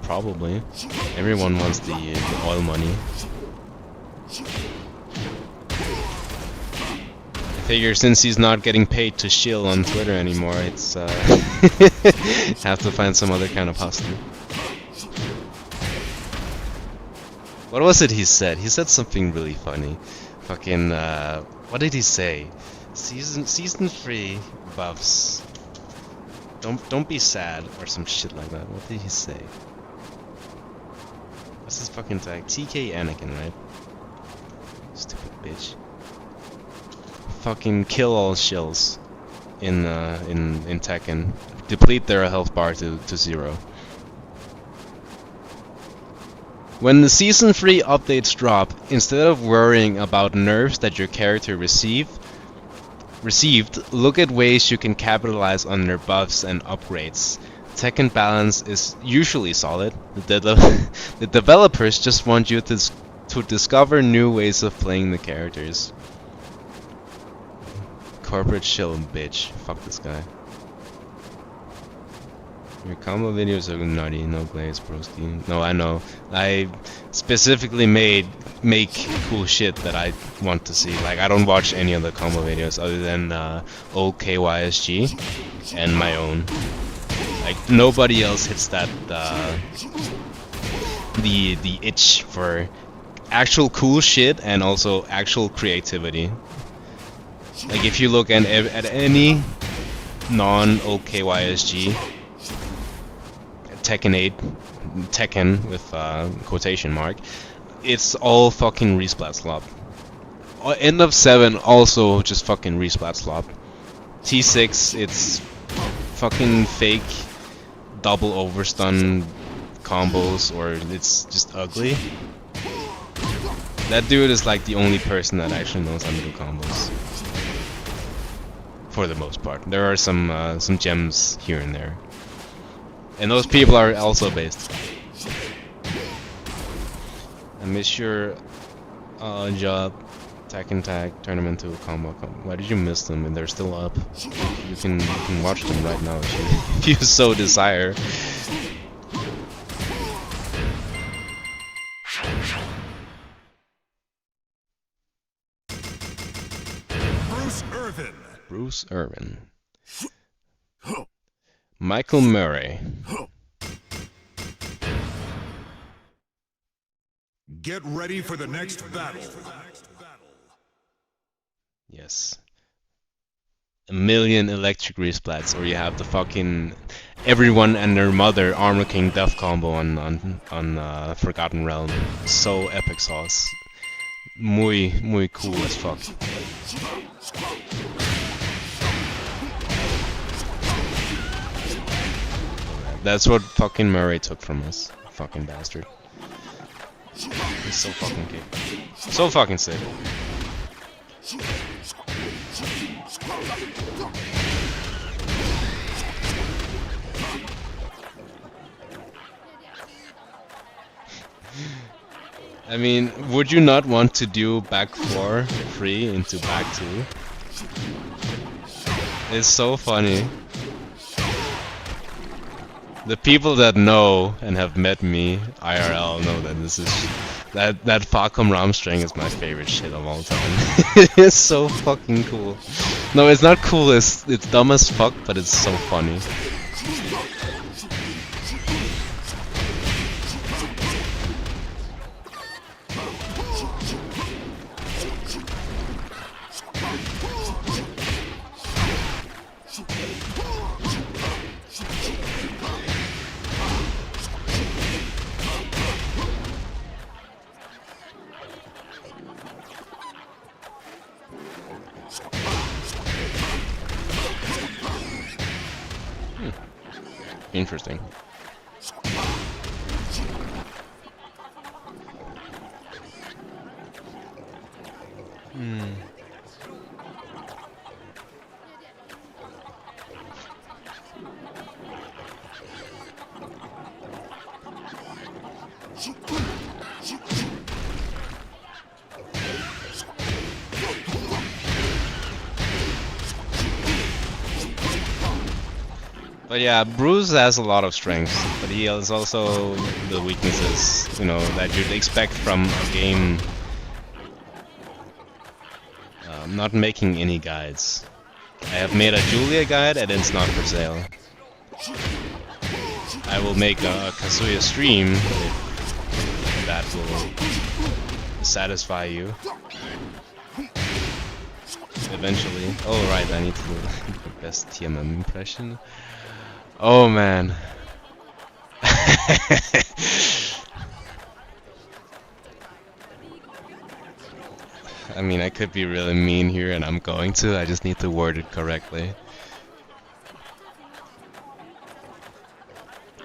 Probably. Everyone wants the oil money. I figure since he's not getting paid to shill on Twitter anymore, it's have to find some other kind of hustle. What was it he said? He said something really funny. Fucking what did he say? Season 3 buffs. Don't be sad or some shit like that. What did he say? What's his fucking tag? TK Anakin, right? Stupid bitch. Fucking kill all shills in Tekken. Deplete their health bar to 0. When the Season 3 updates drop, instead of worrying about nerfs that your character received, look at ways you can capitalize on their buffs and upgrades. Tekken balance is usually solid. The developers just want you to discover new ways of playing the characters. Corporate shill bitch. Fuck this guy. Your combo videos are nutty, no glaze, broski. No, I know. I specifically make cool shit that I want to see. Like, I don't watch any of the combo videos other than old KYSG and my own. Like, nobody else hits that the itch for actual cool shit and also actual creativity. Like, if you look at any non-OKYSG Tekken 8, Tekken with quotation mark, it's all fucking resplat slop. End of 7 also just fucking resplat slop. T6, it's fucking fake double overstun combos, or it's just ugly. That dude is like the only person that actually knows how to do combos. For the most part. There are some gems here and there. And those people are also based. I miss your job. Tekken Tag, turn them into a combo. Why did you miss them? And they're still up. You can watch them right now if if you so desire. Bruce Irvin. Michael Murray. Get ready for the next battle. Yes. A million electric resplats, or you have the fucking everyone and their mother Armor King death combo on Forgotten Realm. So epic sauce. Muy cool as fuck. That's what fucking Murray took from us. Fucking bastard. He's so fucking gay. So fucking sick. I mean, would you not want to do back 4 free into back 2? It's so funny. The people that know and have met me IRL know that this is that Facom Ram string is my favorite shit of all time. It's so fucking cool. No, it's not cool. It's dumb as fuck, but it's so funny. Interesting. But yeah, Bruce has a lot of strengths, but he has also the weaknesses, you know, that you'd expect from a game not making any guides. I have made a Julia guide and it's not for sale. I will make a Kazuya stream if that will satisfy you. Eventually. Oh right, I need to do the best TMM impression. Oh man. I mean, I could be really mean here and I'm going to, I just need to word it correctly.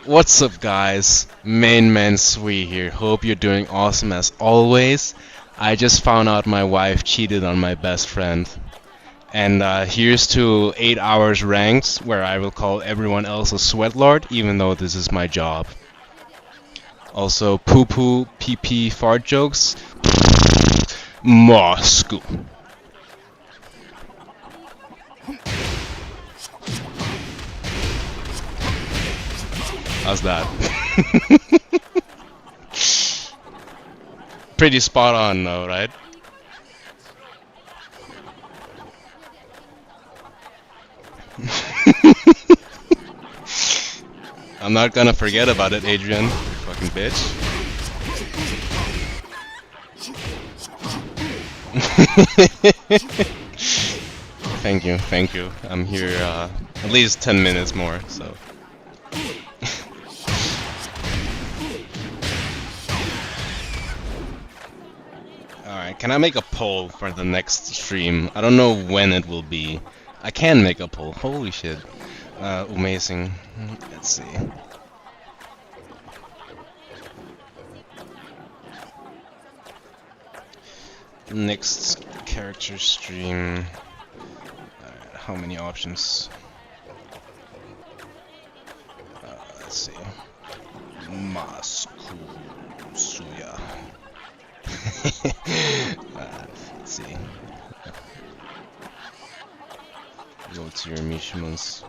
What's up guys? Main Man Sui here. Hope you're doing awesome as always. I just found out my wife cheated on my best friend. And here's to 8 hours ranked, where I will call everyone else a sweatlord, even though this is my job. Also, poo-poo, pee-pee, fart jokes. Moscow. How's that? Pretty spot on though, right? I'm not gonna forget about it, Adrian. You fucking bitch. Thank you. I'm here at least 10 minutes more, so. Alright, can I make a poll for the next stream? I don't know when it will be. I can make a poll. Holy shit. Amazing. Let's see. Next character stream. Alright, how many options? Let's see. Moscow Suya. Let's see. Go to your Mishimans.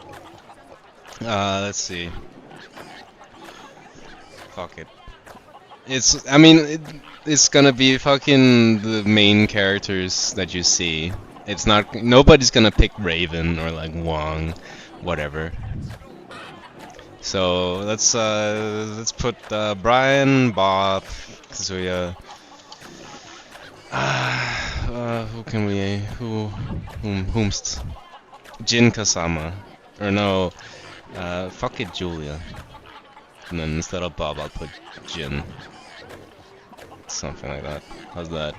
Let's see. Fuck it. I mean, it's gonna be fucking the main characters that you see. It's not, nobody's gonna pick Raven or like Wong, whatever. So let's put Brian, Bob, Kazuya. Who can we, whomst? Jin Kasama. Or no, fuck it, Julia. And then instead of Bob, I'll put Jin. Something like that. How's that?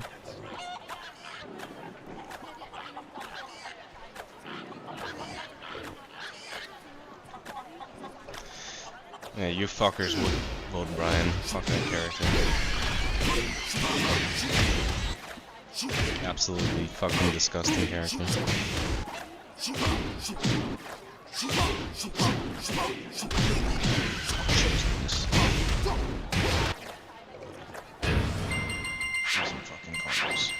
Yeah, you fuckers would vote Brian. Fuck that character. Absolutely fucking disgusting character. Some fucking combos.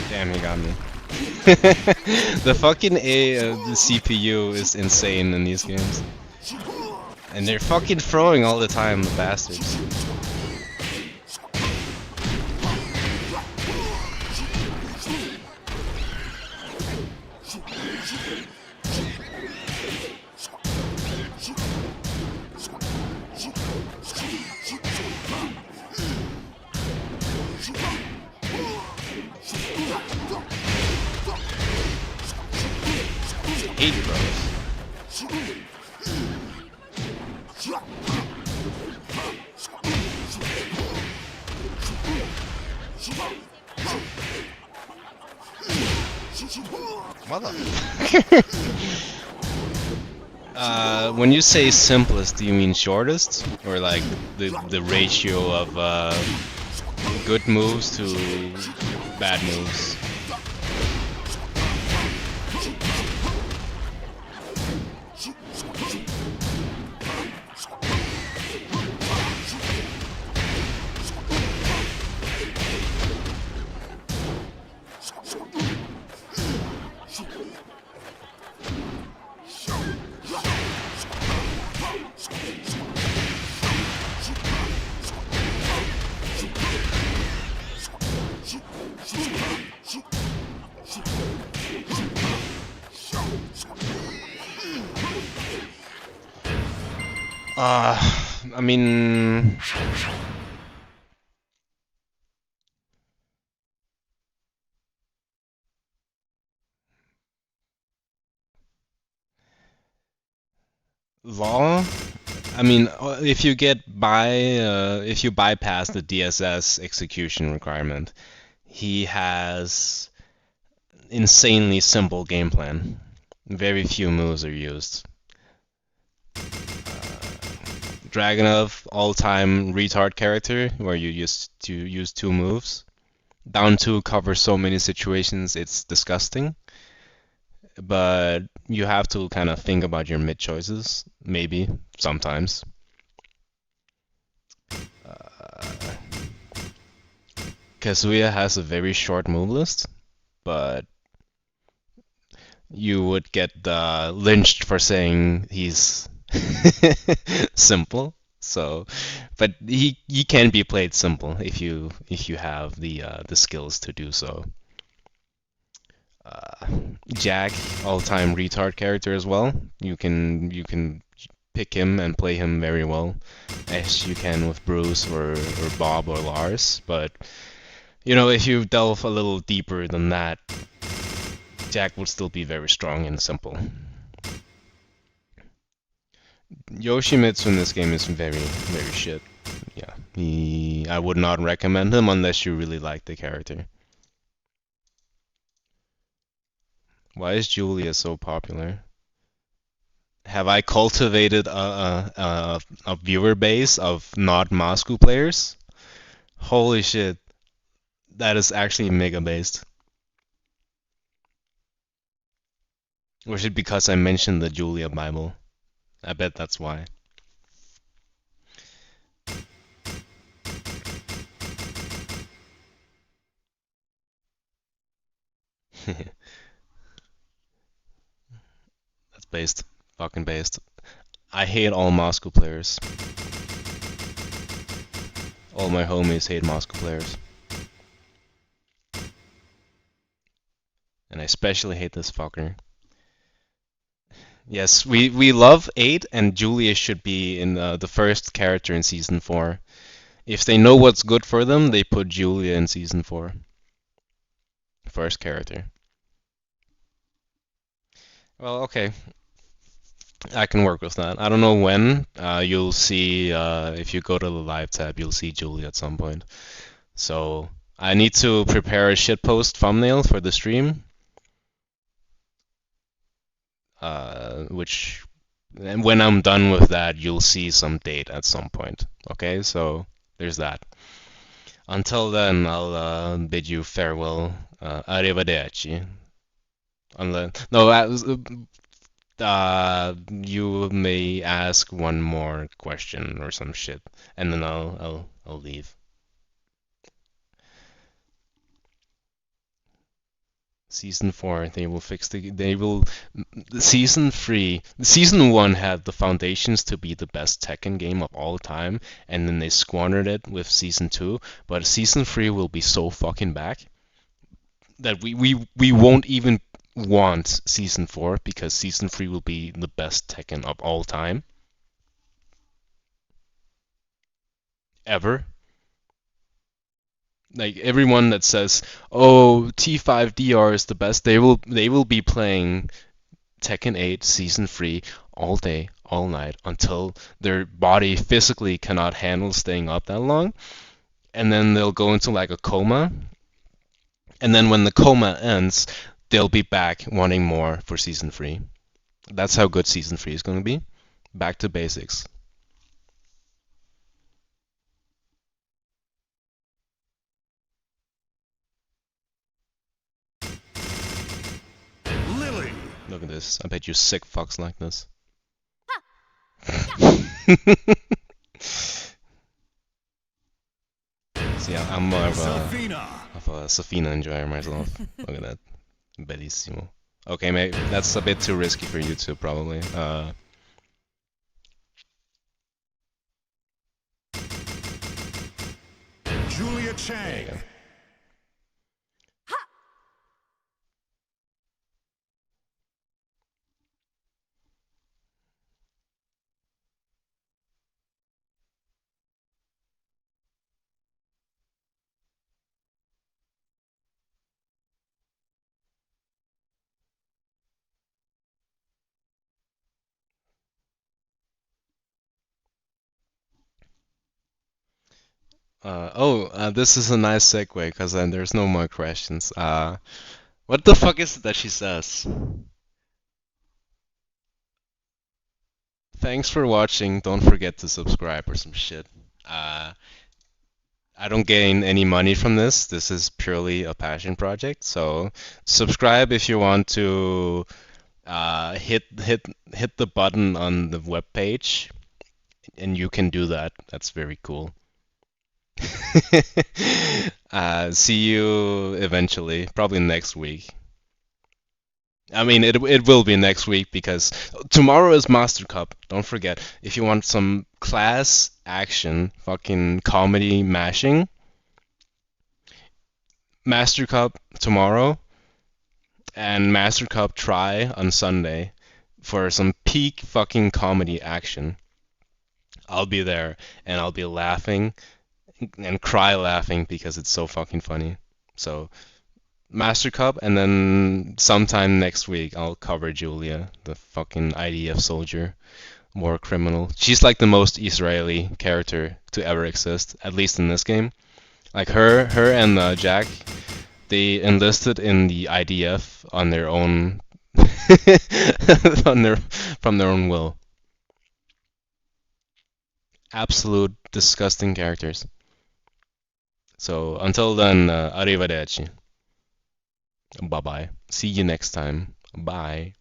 Damn, he got me. The fucking the CPU is insane in these games. And they're fucking throwing all the time, the bastards. Hate it, bros. Mother. When you say simplest, do you mean shortest, or like the ratio of good moves to bad moves? I mean, Law. I mean, if you if you bypass the DSS execution requirement, he has insanely simple game plan. Very few moves are used. Dragunov, all-time retard character, where you used to use 2 moves. Down 2 covers so many situations, it's disgusting. But you have to kind of think about your mid choices, maybe, sometimes. Kazuya has a very short move list, but you would get lynched for saying he's simple. So, but he can be played simple if you have the skills to do so. Jack, all-time retard character as well. You can pick him and play him very well, as you can with Bruce or Bob or Lars. But you know, if you delve a little deeper than that, Jack would still be very strong and simple. Yoshimitsu in this game is very shit. Yeah, I would not recommend him unless you really like the character. Why is Julia so popular? Have I cultivated a viewer base of not Moscow players? Holy shit, that is actually mega based. Or is it because I mentioned the Julia Bible? I bet that's why. That's based. Fucking based. I hate all Moscow players. All my homies hate Moscow players. And I especially hate this fucker. Yes, we love 8, and Julia should be in the first character in Season 4. If they know what's good for them, they put Julia in Season 4. First character. Well, okay. I can work with that. I don't know when. You'll see, if you go to the live tab, you'll see Julia at some point. So, I need to prepare a shitpost thumbnail for the stream. Which, and when I'm done with that, you'll see some date at some point. Okay, so there's that. Until then, I'll bid you farewell. Arrivederci. Unless, no, you may ask one more question or some shit, and then I'll leave. Season 4, they will fix they will Season 3, Season 1 had the foundations to be the best Tekken game of all time, and then they squandered it with Season 2, but Season 3 will be so fucking back that we won't even want Season 4 because Season 3 will be the best Tekken of all time ever. Like everyone that says, "Oh, T5DR is the best," they will be playing Tekken 8 Season 3 all day, all night until their body physically cannot handle staying up that long, and then they'll go into like a coma, and then when the coma ends, they'll be back wanting more for Season 3. That's how good Season 3 is going to be. Back to basics. Lily. Look at this. I bet you sick fucks like this. See, I'm more of a Safina enjoyer myself. Look at that. Bellissimo. Okay, mate, that's a bit too risky for you two, probably. Julia There you Chang. go. This is a nice segue because then there's no more questions. What the fuck is it that she says? Thanks for watching. Don't forget to subscribe or some shit. Uh, I don't gain any money from this. This is purely a passion project. So subscribe if you want to hit the button on the web page, and you can do that. That's very cool. See you eventually, probably next week. I mean, it will be next week because tomorrow is Master Cup. Don't forget, if you want some class action, fucking comedy mashing, Master Cup tomorrow and Master Cup try on Sunday for some peak fucking comedy action. I'll be there and I'll be laughing and cry laughing because it's so fucking funny. So Master Cup, and then sometime next week I'll cover Julia, the fucking IDF soldier, war criminal. She's like the most Israeli character to ever exist, at least in this game. Like her and Jack, they enlisted in the IDF on their own, from their own will. Absolute disgusting characters. So until then, arrivederci. Bye bye. See you next time. Bye.